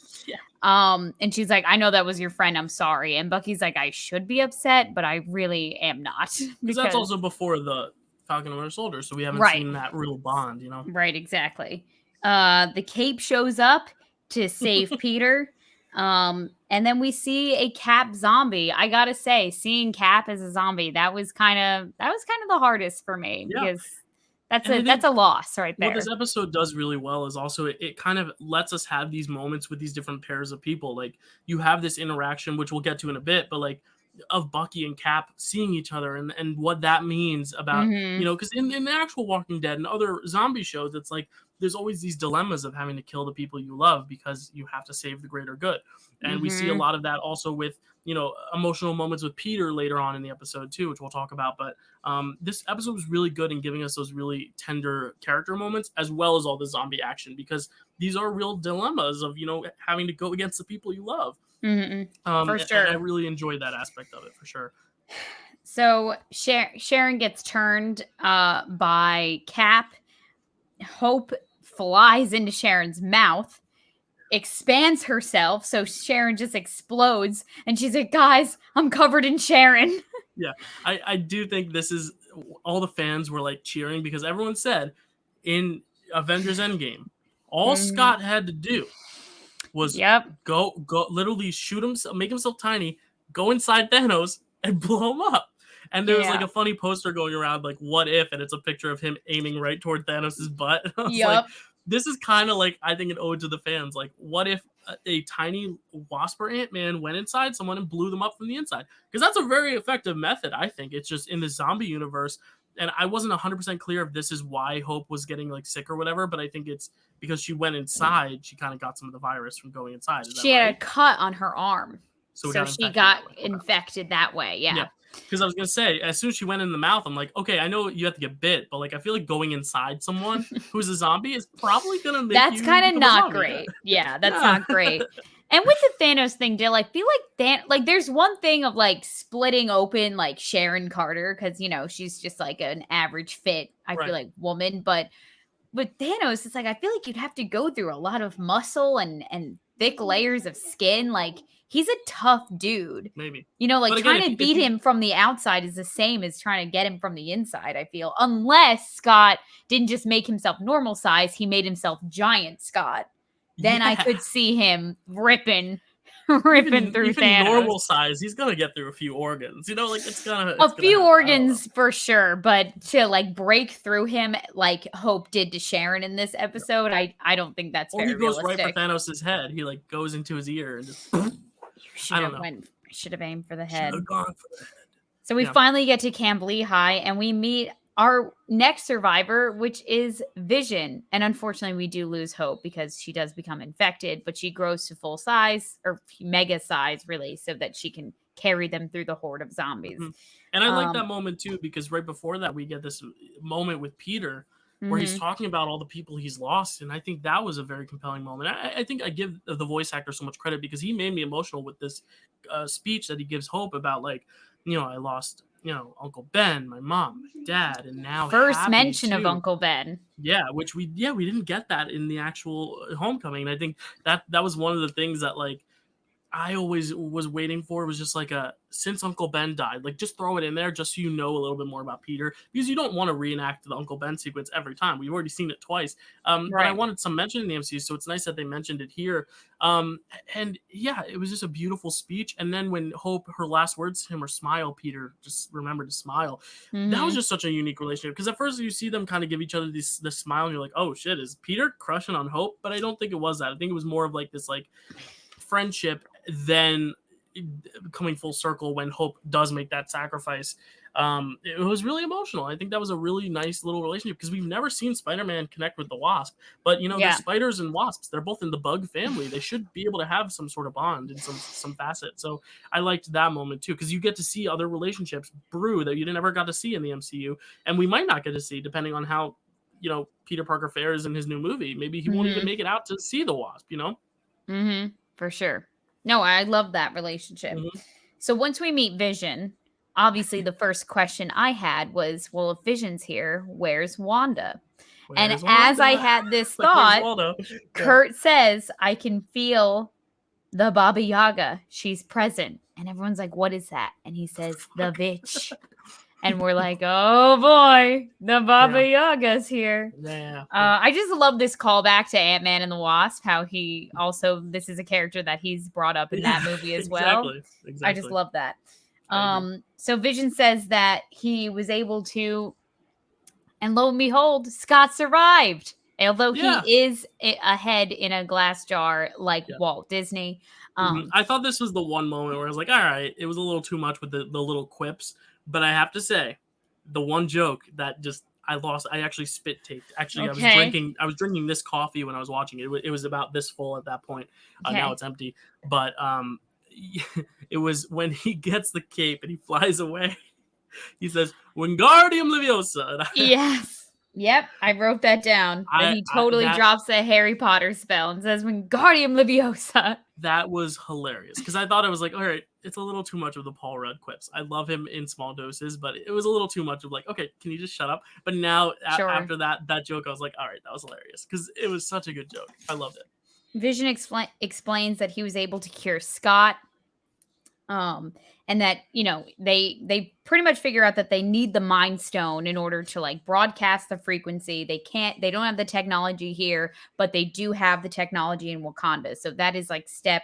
And she's like, I know that was your friend, I'm sorry. And Bucky's like, I should be upset, but I really am not. Because that's also before the Falcon and Winter Soldier, so we haven't seen that real bond, you know? Right, exactly. The Cape shows up to save Peter. And then we see a Cap zombie. I gotta say, seeing Cap as a zombie, that was kind of the hardest for me because that's a loss right there. What this episode does really well is also it kind of lets us have these moments with these different pairs of people. Like you have this interaction, which we'll get to in a bit, but like of Bucky and Cap seeing each other and what that means about, you know, because in the actual Walking Dead and other zombie shows, it's like there's always these dilemmas of having to kill the people you love because you have to save the greater good. And we see a lot of that also with, you know, emotional moments with Peter later on in the episode too, which we'll talk about. But this episode was really good in giving us those really tender character moments as well as all the zombie action, because these are real dilemmas of, you know, having to go against the people you love. For sure. And I really enjoyed that aspect of it for sure. So Sharon gets turned by Cap. Hope flies into Sharon's mouth, expands herself, so Sharon just explodes, and she's like, guys, I'm covered in Sharon. Yeah, I do think this is, all the fans were like cheering because everyone said in Avengers Endgame, all Scott had to do was go literally shoot himself, make himself tiny, go inside Thanos and blow him up. And there was like a funny poster going around like, what if, and it's a picture of him aiming right toward Thanos' butt. I was like, this is kind of like, I think, an ode to the fans. Like, what if a tiny wasp or Ant-Man went inside someone and blew them up from the inside? Because that's a very effective method, I think. It's just in the zombie universe. And I wasn't 100% clear if this is why Hope was getting like sick or whatever, but I think it's because she went inside, she kind of got some of the virus from going inside. She had a cut on her arm. So she got infected that way. Yeah. Because I was going to say, as soon as she went in the mouth, I'm like, okay, I know you have to get bit, but like, I feel like going inside someone who's a zombie is probably going to make that's kind of not great. Yeah, that's not great. And with the Thanos thing, Dill, I feel like there's one thing of like splitting open like Sharon Carter, because, you know, she's just like an average fit, I feel like, woman. But with Thanos, it's like, I feel like you'd have to go through a lot of muscle and thick layers of skin. Like, he's a tough dude. Maybe. You know, like again, trying to beat him from the outside is the same as trying to get him from the inside, I feel. Unless Scott didn't just make himself normal size, he made himself giant Scott. Then I could see him ripping ripping through even Thanos. normal size, he's gonna get through a few organs. You know, like A few organs for sure, but to like break through him like Hope did to Sharon in this episode, I don't think that's very realistic. He goes right for Thanos' head. He like goes into his ear and just. Should have aimed for the head. Should have gone for the head. So we finally get to Camp Lehigh and we meet our next survivor, which is Vision. And unfortunately, we do lose Hope because she does become infected, but she grows to full size or mega size, really, so that she can carry them through the horde of zombies. Mm-hmm. And I like that moment, too, because right before that, we get this moment with Peter where he's talking about all the people he's lost. And I think that was a very compelling moment. I think I give the voice actor so much credit because he made me emotional with this speech that he gives Hope about, like, I lost, Uncle Ben, my mom, my dad, and now first Happy mention too. of Uncle Ben. Yeah, which we didn't get that in the actual Homecoming. And I think that was one of the things that, like, I always was waiting for. It was just like since Uncle Ben died, like just throw it in there just so you know a little bit more about Peter, because you don't want to reenact the Uncle Ben sequence every time. We've already seen it twice. But I wanted some mention in the MCU, so it's nice that they mentioned it here. And yeah, it was just a beautiful speech. And then when Hope, her last words to him are smile, Peter, just remember to smile. That was just such a unique relationship, because at first you see them kind of give each other this smile and you're like, oh shit, is Peter crushing on Hope? But I don't think it was that. I think it was more of like this like friendship, then coming full circle when Hope does make that sacrifice. It was really emotional. I think that was a really nice little relationship, because we've never seen Spider-Man connect with the Wasp, but they're spiders and wasps. They're both in the bug family. They should be able to have some sort of bond in some facet. So I liked that moment too, because you get to see other relationships brew that you never got to see in the MCU, and we might not get to see depending on how Peter Parker fares in his new movie. Maybe he won't even make it out to see the Wasp. For sure. No, I love that relationship. So once we meet Vision, obviously the first question I had was, well, if Vision's here, where's Wanda? As I had this thought, Kurt says, I can feel the Baba Yaga. She's present. And everyone's like, what is that? And he says, the bitch. And we're like, oh boy, the Baba Yaga's here. I just love this callback to Ant-Man and the Wasp, how he also, this is a character that he's brought up in that movie as well. Exactly. I just love that. So Vision says that he was able to, and lo and behold, Scott survived. Although he is ahead in a glass jar like Walt Disney. I thought this was the one moment where I was like, all right, it was a little too much with the little quips. But I have to say, the one joke that just I lost, I actually spit taped. Actually, I was drinking this coffee when I was watching it. It was about this full at that point. Now it's empty. But it was when he gets the cape and he flies away. He says, Wingardium Leviosa. Yes. Yep, I wrote that down. That he totally drops the Harry Potter spell and says Wingardium Leviosa. That was hilarious, because I thought it was like, all right, it's a little too much of the Paul Rudd quips. I love him in small doses, but it was a little too much of like, okay, can you just shut up? But now after that joke, I was like, all right, that was hilarious, because it was such a good joke. I loved it. Vision explains that he was able to cure Scott. And that, they pretty much figure out that they need the Mind Stone in order to like broadcast the frequency. They don't have the technology here, but they do have the technology in Wakanda. So that is like step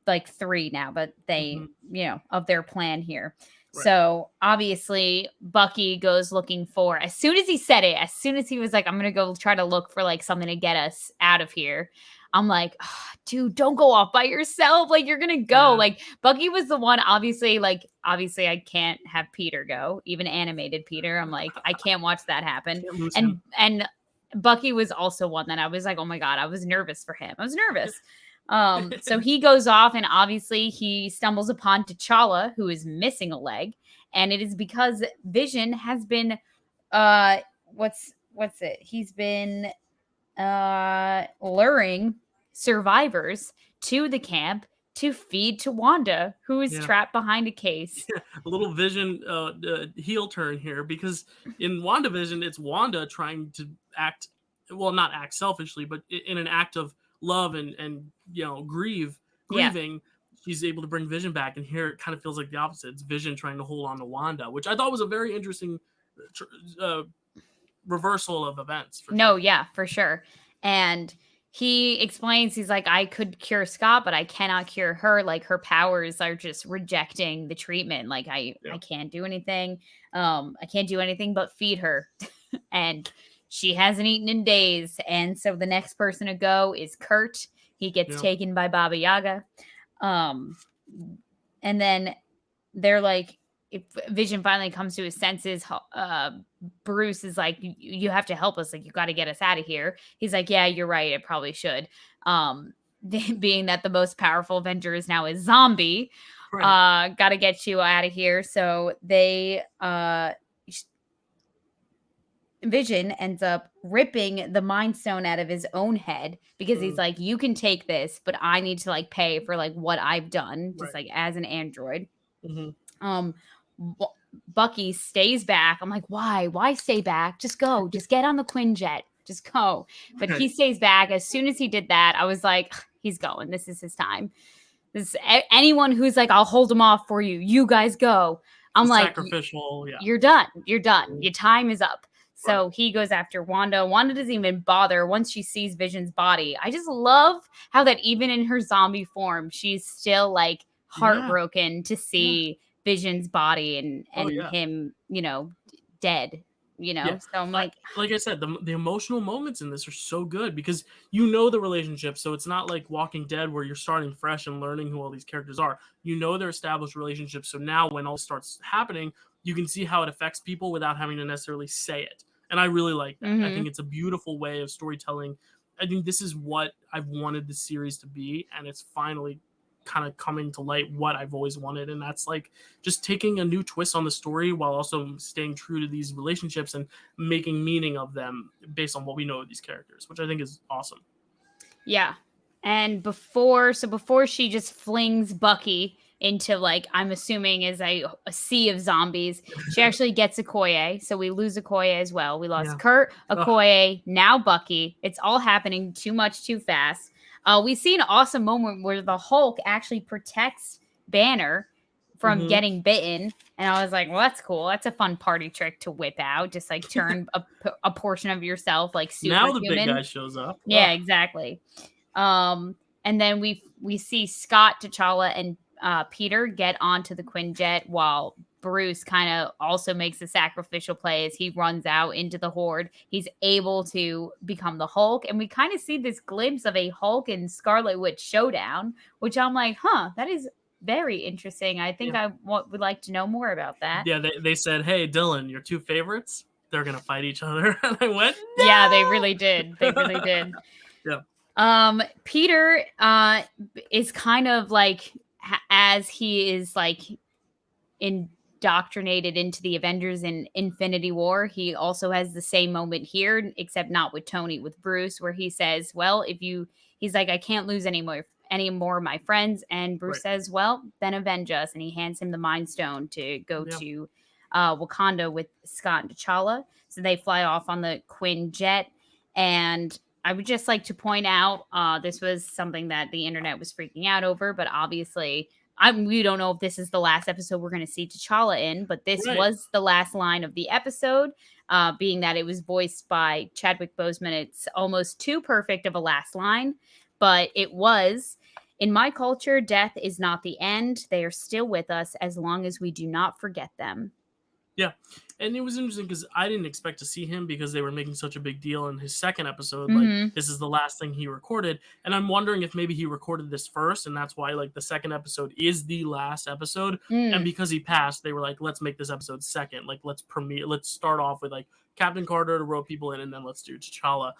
like 3 now, but they, of their plan here. Right. So obviously Bucky goes looking for, as soon as he said it, as soon as he was like, I'm going to go try to look for like something to get us out of here. I'm like, oh, dude, don't go off by yourself. Like, you're going to go. Like, Bucky was the one, obviously, I can't have Peter go, even animated Peter. I'm like, I can't watch that happen. And Bucky was also one that I was like, oh my God, I was nervous for him. I was nervous. So he goes off, and obviously he stumbles upon T'Challa, who is missing a leg. And it is because Vision has been, what's it? He's been luring survivors to the camp to feed to Wanda, who is trapped behind a case. A little Vision heel turn here, because in WandaVision, it's Wanda trying to act, well, not act selfishly, but in an act of love and grieving. She's able to bring Vision back, and here it kind of feels like the opposite. It's Vision trying to hold on to Wanda, which I thought was a very interesting reversal of events. For sure. For sure. And he explains, he's like, I could cure Scott, but I cannot cure her. Like, her powers are just rejecting the treatment. Like, I can't do anything. I can't do anything but feed her. And she hasn't eaten in days. And so the next person to go is Kurt. He gets taken by Baba Yaga. And then they're like, if Vision finally comes to his senses, Bruce is like, you have to help us. Like, you got to get us out of here. He's like, yeah, you're right. I probably should. Being that the most powerful Avenger is now a zombie, got to get you out of here. So they, Vision ends up ripping the Mind Stone out of his own head because he's like, you can take this, but I need to like pay for like what I've done, just like as an android. Bucky stays back. I'm like, why stay back? Just go, just get on the Quinjet, just go. But he stays back. As soon as he did that, I was like, he's going, this is his time. Anyone who's like, I'll hold him off for you, you guys go. I'm like, sacrificial. You're done. Your time is up. So he goes after Wanda. Wanda doesn't even bother once she sees Vision's body. I just love how that even in her zombie form, she's still like heartbroken to see Vision's body and him, dead. So I'm like I said, the emotional moments in this are so good because the relationship. So it's not like Walking Dead where you're starting fresh and learning who all these characters are. Their established relationships. So now when all this starts happening, you can see how it affects people without having to necessarily say it. And I really like that. I think it's a beautiful way of storytelling. I think this is what I've wanted the series to be, and it's finally kind of coming to light what I've always wanted, and that's like just taking a new twist on the story while also staying true to these relationships and making meaning of them based on what we know of these characters, which I think is awesome. Yeah. And before she just flings Bucky into like, I'm assuming is a sea of zombies, she actually gets Okoye. So we lose Okoye as well. We lost Kurt, Okoye, now Bucky. It's all happening too much, too fast. We see an awesome moment where the Hulk actually protects Banner from getting bitten. And I was like, well, that's cool. That's a fun party trick to whip out. Just like turn a portion of yourself like superhuman. Now the big guy shows up. Yeah, exactly. And then we see Scott, T'Challa, and Peter get onto the Quinjet while Bruce kind of also makes a sacrificial play as he runs out into the Horde. He's able to become the Hulk, and we kind of see this glimpse of a Hulk and Scarlet Witch showdown, which I'm like, that is very interesting. I think I would like to know more about that. Yeah, they said, hey, Dylan, your two favorites, they're going to fight each other. And I went, no! Yeah, they really did. They really did. Yeah. Peter is kind of like, as he is like indoctrinated into the Avengers in Infinity War, he also has the same moment here, except not with Tony, with Bruce, where he says, well, he's like, I can't lose any more of my friends. And Bruce says, well, then avenge us. And he hands him the Mind Stone to go to Wakanda with Scott and T'Challa. So they fly off on the Quinjet. And I would just like to point out, this was something that the internet was freaking out over, but obviously we don't know if this is the last episode we're going to see T'Challa in, but this was the last line of the episode, being that it was voiced by Chadwick Boseman. It's almost too perfect of a last line, but it was, in my culture, death is not the end. They are still with us as long as we do not forget them. Yeah. And it was interesting because I didn't expect to see him because they were making such a big deal in his second episode. Like, this is the last thing he recorded. And I'm wondering if maybe he recorded this first, and that's why, like, the second episode is the last episode. And because he passed, they were like, let's make this episode second. Like, let's start off with, like, Captain Carter to rope people in, and then let's do T'Challa.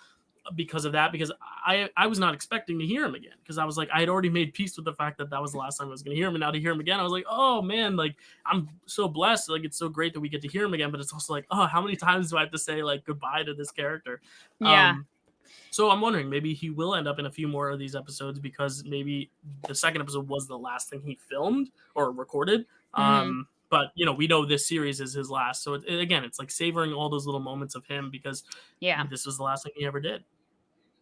Because of that, because I was not expecting to hear him again, because I was like, I had already made peace with the fact that was the last time I was going to hear him, and now to hear him again, I was like, oh man, like, I'm so blessed, like, it's so great that we get to hear him again, but it's also like, oh, how many times do I have to say like goodbye to this character? So I'm wondering, maybe he will end up in a few more of these episodes, because maybe the second episode was the last thing he filmed or recorded. But, we know this series is his last. So, again, it's like savoring all those little moments of him, because this was the last thing he ever did.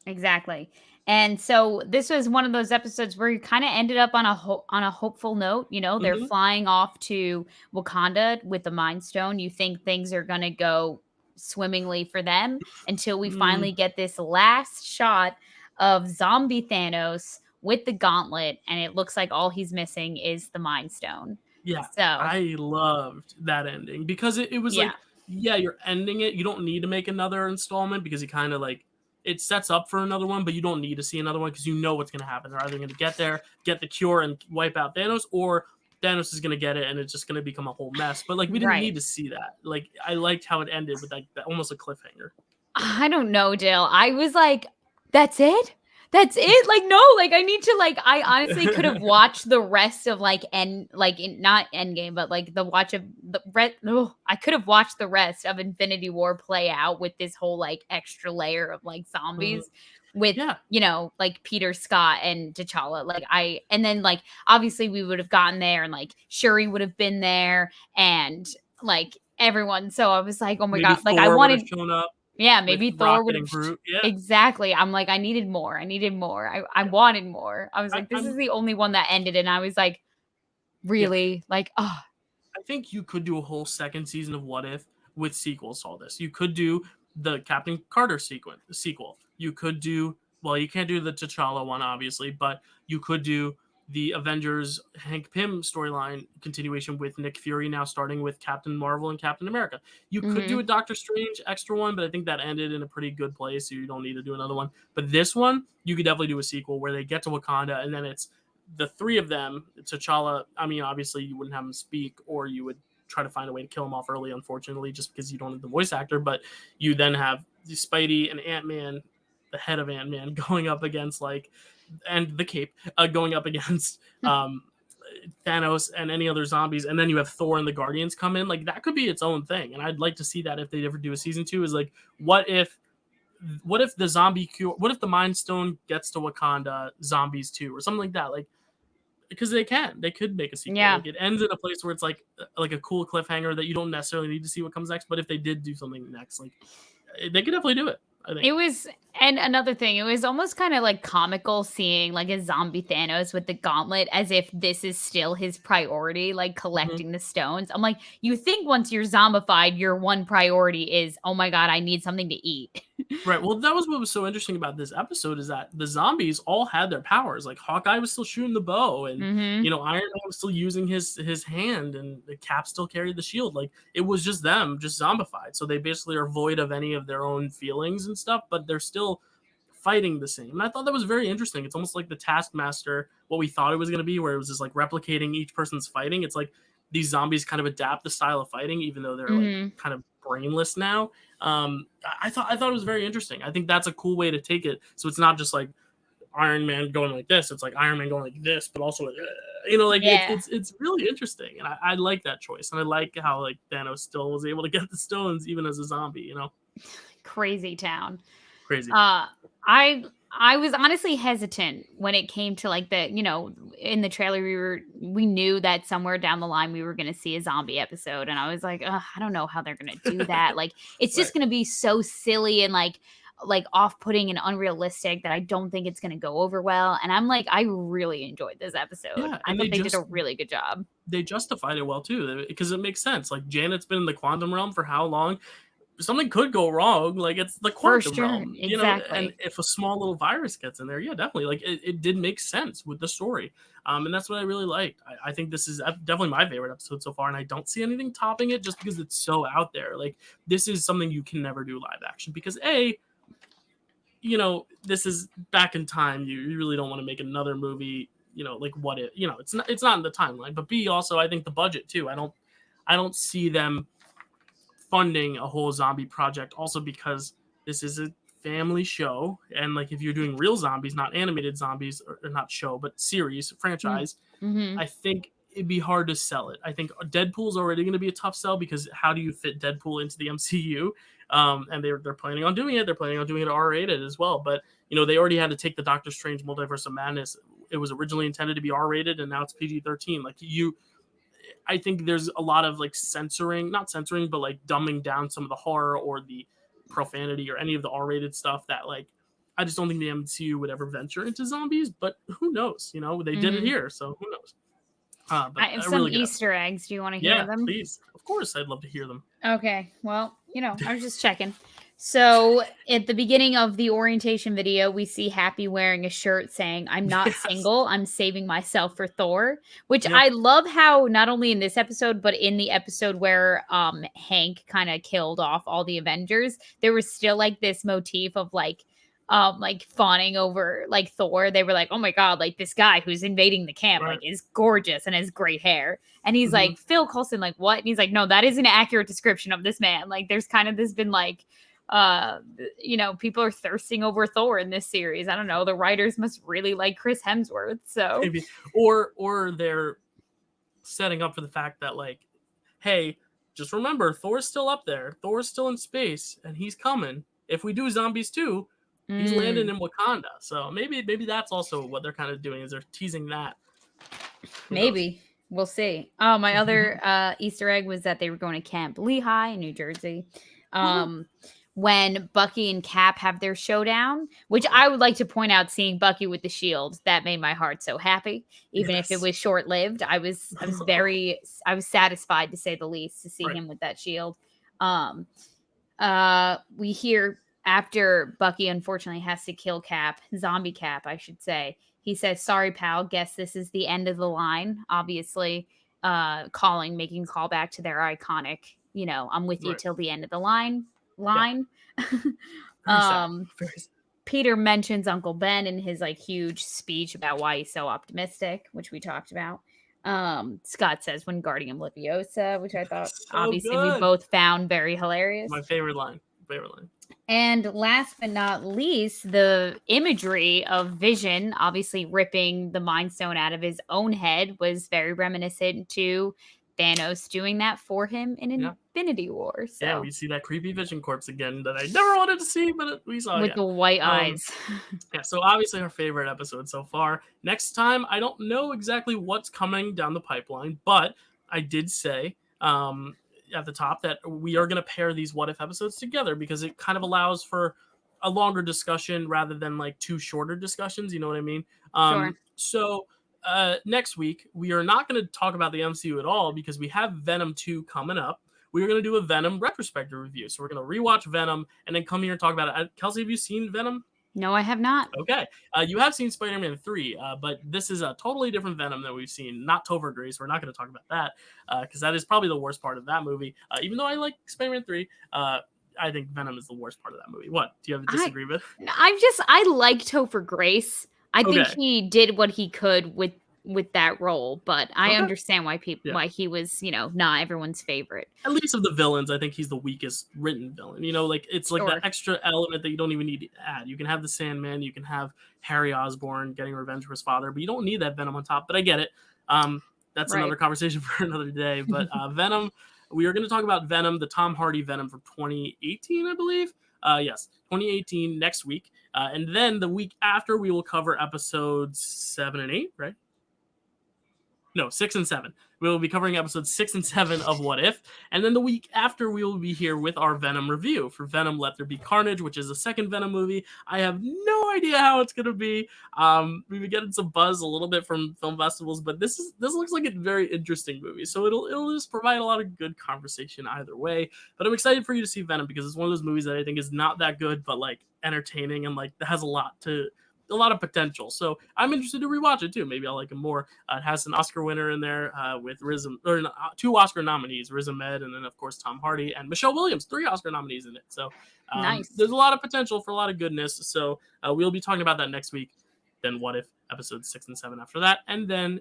Exactly. And so this was one of those episodes where you kind of ended up on a hopeful note. They're flying off to Wakanda with the Mind Stone. You think things are going to go swimmingly for them until we finally get this last shot of zombie Thanos with the gauntlet, and it looks like all he's missing is the Mind Stone. Yeah, So I loved that ending because it was yeah, like, yeah, you're ending it. You don't need to make another installment because you kind of like it sets up for another one, but you don't need to see another one because you know what's going to happen. They're either going to get there, get the cure, and wipe out Thanos, or Thanos is going to get it and it's just going to become a whole mess. But like, we didn't right. need to see that. Like, I liked how it ended with like that, almost a cliffhanger. I don't know, Jill. I was like, that's it? That's it? Like, no, like I need to like I honestly could have watched the rest of like not Endgame, but like the watch of the I could have watched the rest of Infinity War play out with this whole like extra layer of like zombies with Yeah, like Peter Scott and T'Challa. And then like obviously we would have gotten there and like Shuri would have been there and like everyone. So I was like, oh my maybe God, like I Thor would have wanted shown up yeah, with maybe Thor Rocket would and have Groot. Yeah, exactly. I'm like, I needed more. I needed more. I yeah. wanted more. I was I, like, this is I'm the only one that ended, and I was like, yeah. really? Like, oh, I think you could do a whole second season of What If with sequels to all this. You could do the Captain Carter sequel. You could do, well, you can't do the T'Challa one obviously, but you could do the Avengers Hank Pym storyline continuation with Nick Fury now starting with Captain Marvel and Captain America. You could do a mm-hmm. Doctor Strange extra one, but I think that ended in a pretty good place, so you don't need to do another one. But this one, you could definitely do a sequel where they get to Wakanda and then it's the three of them, T'Challa, I mean, obviously you wouldn't have him speak, or you would try to find a way to kill him off early, unfortunately, just because you don't have the voice actor. But you then have Spidey and Ant-Man, the head of Ant-Man, going up against and the Cape, going up against Thanos and any other zombies, and then you have Thor and the Guardians come in. Like that could be its own thing, and I'd like to see that if they ever do a season 2. Is like, what if the zombie cure? What if the Mind Stone gets to Wakanda, zombies too, or something like that? Like because they could make a sequel. Yeah. Like it ends in a place where it's like a cool cliffhanger that you don't necessarily need to see what comes next. But if they did do something next, like they could definitely do it. I think It was, and another thing, it was almost kind of like comical seeing like a zombie Thanos with the gauntlet as if this is still his priority, like collecting the stones. I'm like, you think once you're zombified, your one priority is, oh my God, I need something to eat. Right. Well, that was what was so interesting about this episode is that the zombies all had their powers. Like Hawkeye was still shooting the bow, and Mm-hmm. Iron Man was still using his hand, and the Cap still carried the shield. Like it was just them, just zombified. So they basically are void of any of their own feelings and stuff, but they're still fighting the same. And I thought that was very interesting. It's almost like the Taskmaster, what we thought it was going to be, where it was just like replicating each person's fighting. It's like these zombies kind of adapt the style of fighting, even though they're like Mm-hmm. kind of brainless now. I thought it was very interesting. I think that's a cool way to take it. So it's not just like Iron Man going like this. It's like Iron Man going like this, but also like Yeah. it's really interesting, and I like that choice, and I like how like Thanos still was able to get the stones even as a zombie. Crazy town. Crazy. I was honestly hesitant when it came to like in the trailer we knew that somewhere down the line we were going to see a zombie episode, and I was like, I don't know how they're going to do that. Like it's just Right. going to be so silly and like off-putting and unrealistic that I don't think it's going to go over well. And I'm like, I really enjoyed this episode. Yeah, I and thought they did a really good job. they justified it well too because it makes sense. Like Janet's been in the quantum realm for how long? Something could go wrong. Like it's the For quantum sure. realm, and Exactly. if a small little virus gets in there, yeah, definitely. Like it did make sense with the story, and that's what I really liked. I think this is definitely my favorite episode so far, and I don't see anything topping it just because it's so out there. Like this is something you can never do live action because this is back in time. You really don't want to make another movie. Like what it. It's not in the timeline, but B also I think the budget too. I don't see them funding a whole zombie project also because this is a family show, and like if you're doing real zombies, not animated zombies, or not show but series franchise, Mm-hmm. I think it'd be hard to sell it. I think Deadpool's already going to be a tough sell because how do you fit Deadpool into the MCU? And they're planning on doing it. They're planning on doing it R-rated as well, but they already had to take the Doctor Strange Multiverse of Madness. It was originally intended to be R-rated, and now it's PG-13. I think there's a lot of like not censoring, but like dumbing down some of the horror or the profanity or any of the R-rated stuff that like I just don't think the MCU would ever venture into zombies. But who knows? They did it Mm-hmm. here, so who knows? But I have a some really good Easter episode. eggs. Do you want to hear Yeah, them? please. Of course, I'd love to hear them. Okay. Well, I was just checking. So at the beginning of the orientation video, we see Happy wearing a shirt saying, "I'm not Yes. single. I'm saving myself for Thor," which Yep. I love how not only in this episode, but in the episode where Hank kind of killed off all the Avengers, there was still like this motif of like fawning over like Thor. They were like, "Oh my god, like this guy who's invading the camp Right. like is gorgeous and has great hair." And he's Mhm. like, "Phil Coulson, like what?" And he's like, "No, that is an accurate description of this man." Like there's kind of this been like uh people are thirsting over Thor in this series. I don't know, the writers must really like Chris Hemsworth. So Maybe. Or they're setting up for the fact that, like, hey, just remember, Thor's still up there. Thor's still in space, and he's coming. If we do Zombies 2, he's landing mm, in Wakanda. So maybe that's also what they're kind of doing, is they're teasing that. Who knows? maybe we'll see. Oh, my other Easter egg was that they were going to Camp Lehigh in New Jersey. Woo-hoo. um when Bucky and Cap have their showdown, which Uh-huh. I would like to point out, seeing Bucky with the shield, that made my heart so happy. Even if it Yes. was short lived, I was satisfied, to say the least, to see Right. him with that shield. Um, we hear after Bucky unfortunately has to kill Cap, zombie Cap, I should say. He says, "Sorry, pal. Guess this is the end of the line." Obviously, making call back to their iconic, "I'm with you Right. till the end of the line." Yeah. Line. Very sad. um, Very sad. Peter mentions Uncle Ben in his like huge speech about why he's so optimistic, which we talked about. Scott says Wingardium Leviosa, which I thought So obviously we good. both found very hilarious. My favorite line. Favorite line. And last but not least, the imagery of Vision obviously ripping the Mind Stone out of his own head was very reminiscent to Thanos doing that for him in Yeah. Infinity War. Yeah, So we see that creepy Vision corpse again that I never wanted to see, but we saw with again. the white Um, eyes. Yeah, so obviously our favorite episode so far. Next time, I don't know exactly what's coming down the pipeline, but I did say at the top that we are going to pair these What If episodes together because it kind of allows for a longer discussion rather than like two shorter discussions. You know what I mean? Sure. So next week, we are not going to talk about the MCU at all because we have Venom 2 coming up. We're going to do a Venom retrospective review. So we're going to rewatch Venom and then come here and talk about it. Kelsey, have you seen Venom? No, I have not. Okay. You have seen Spider-Man 3, but this is a totally different Venom than we've seen. Not Topher Grace. We're not going to talk about that because that is probably the worst part of that movie. Even though I like Spider-Man 3, I think Venom is the worst part of that movie. What? Do you have a disagreement? I like Topher Grace. I think Okay. he did what he could with that role, but I Okay. understand Yeah. why he was, not everyone's favorite. At least of the villains, I think he's the weakest written villain. Like it's like that Sure. extra element that you don't even need to add. You can have the Sandman, you can have Harry Osborn getting revenge for his father, but you don't need that Venom on top. But I get it. That's Right. another conversation for another day. But Venom, we are going to talk about Venom, the Tom Hardy Venom from 2018, I believe. Yes, 2018 next week. And then the week after, we will cover episodes 7 and 8, right? No, 6 and 7. We will be covering episodes 6 and 7 of What If. And then the week after, we will be here with our Venom review for Venom Let There Be Carnage, which is the second Venom movie. I have no idea how it's going to be. We've been getting some buzz a little bit from film festivals, but this looks like a very interesting movie. So it'll just provide a lot of good conversation either way. But I'm excited for you to see Venom because it's one of those movies that I think is not that good, but like entertaining and like has a lot of potential. So I'm interested to rewatch it too. Maybe I'll like it more. It has an Oscar winner in there with two Oscar nominees, Riz Ahmed, and then of course Tom Hardy and Michelle Williams, 3 Oscar nominees in it. So Nice. there's a lot of potential for a lot of goodness. So we'll be talking about that next week. Then What If episodes 6 and 7 after that, and then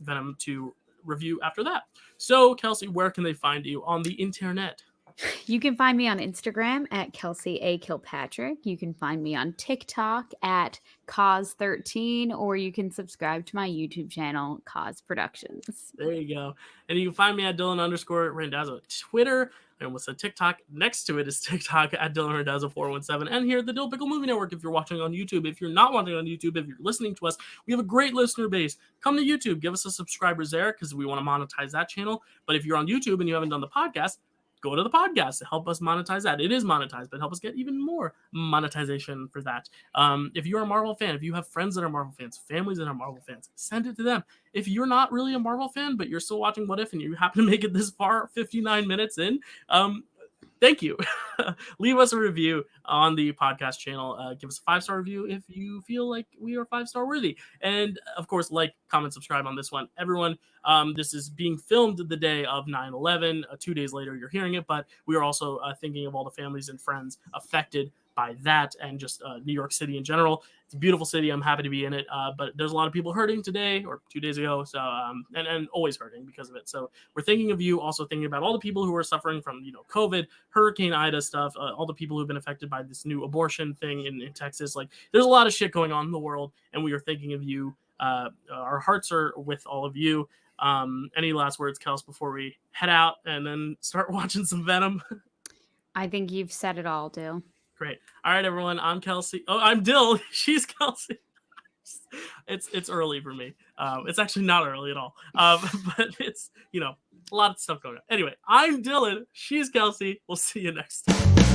Venom 2 review after that. So Kelsey, where can they find you on the internet? You can find me on Instagram at Kelsey A. Kilpatrick. You can find me on TikTok at Cause13, or you can subscribe to my YouTube channel, Cause Productions. There you go. And you can find me at Dylan_Randazzo at Twitter. I almost said TikTok. Next to it is TikTok at Dylan Randazzo417. And here at the Dill Pickle Movie Network, if you're watching on YouTube. If you're not watching on YouTube, if you're listening to us, we have a great listener base. Come to YouTube. Give us a subscribers there because we want to monetize that channel. But if you're on YouTube and you haven't done the podcast, go to the podcast to help us monetize that. It is monetized, but help us get even more monetization for that. If you're a Marvel fan, if you have friends that are Marvel fans, families that are Marvel fans, send it to them. If you're not really a Marvel fan, but you're still watching What If and you happen to make it this far, 59 minutes in, thank you. Leave us a review on the podcast channel. Give us a 5-star review if you feel like we are 5-star worthy. And of course, like, comment, subscribe on this one. Everyone, this is being filmed the day of 9/11. 2 days later, you're hearing it, but we are also thinking of all the families and friends affected by that, and just New York City in general. It's a beautiful city. I'm happy to be in it, but there's a lot of people hurting today or 2 days ago, so and always hurting because of it. So we're thinking of you, also thinking about all the people who are suffering from, COVID, Hurricane Ida stuff, all the people who've been affected by this new abortion thing in Texas. Like, there's a lot of shit going on in the world, and we are thinking of you. Our hearts are with all of you. Any last words, Kels, before we head out and then start watching some Venom? I think you've said it all, Dill. Great. All right, everyone. I'm Kelsey. Oh, I'm Dill. She's Kelsey. It's early for me. It's actually not early at all. But it's, a lot of stuff going on. Anyway, I'm Dylan. She's Kelsey. We'll see you next time.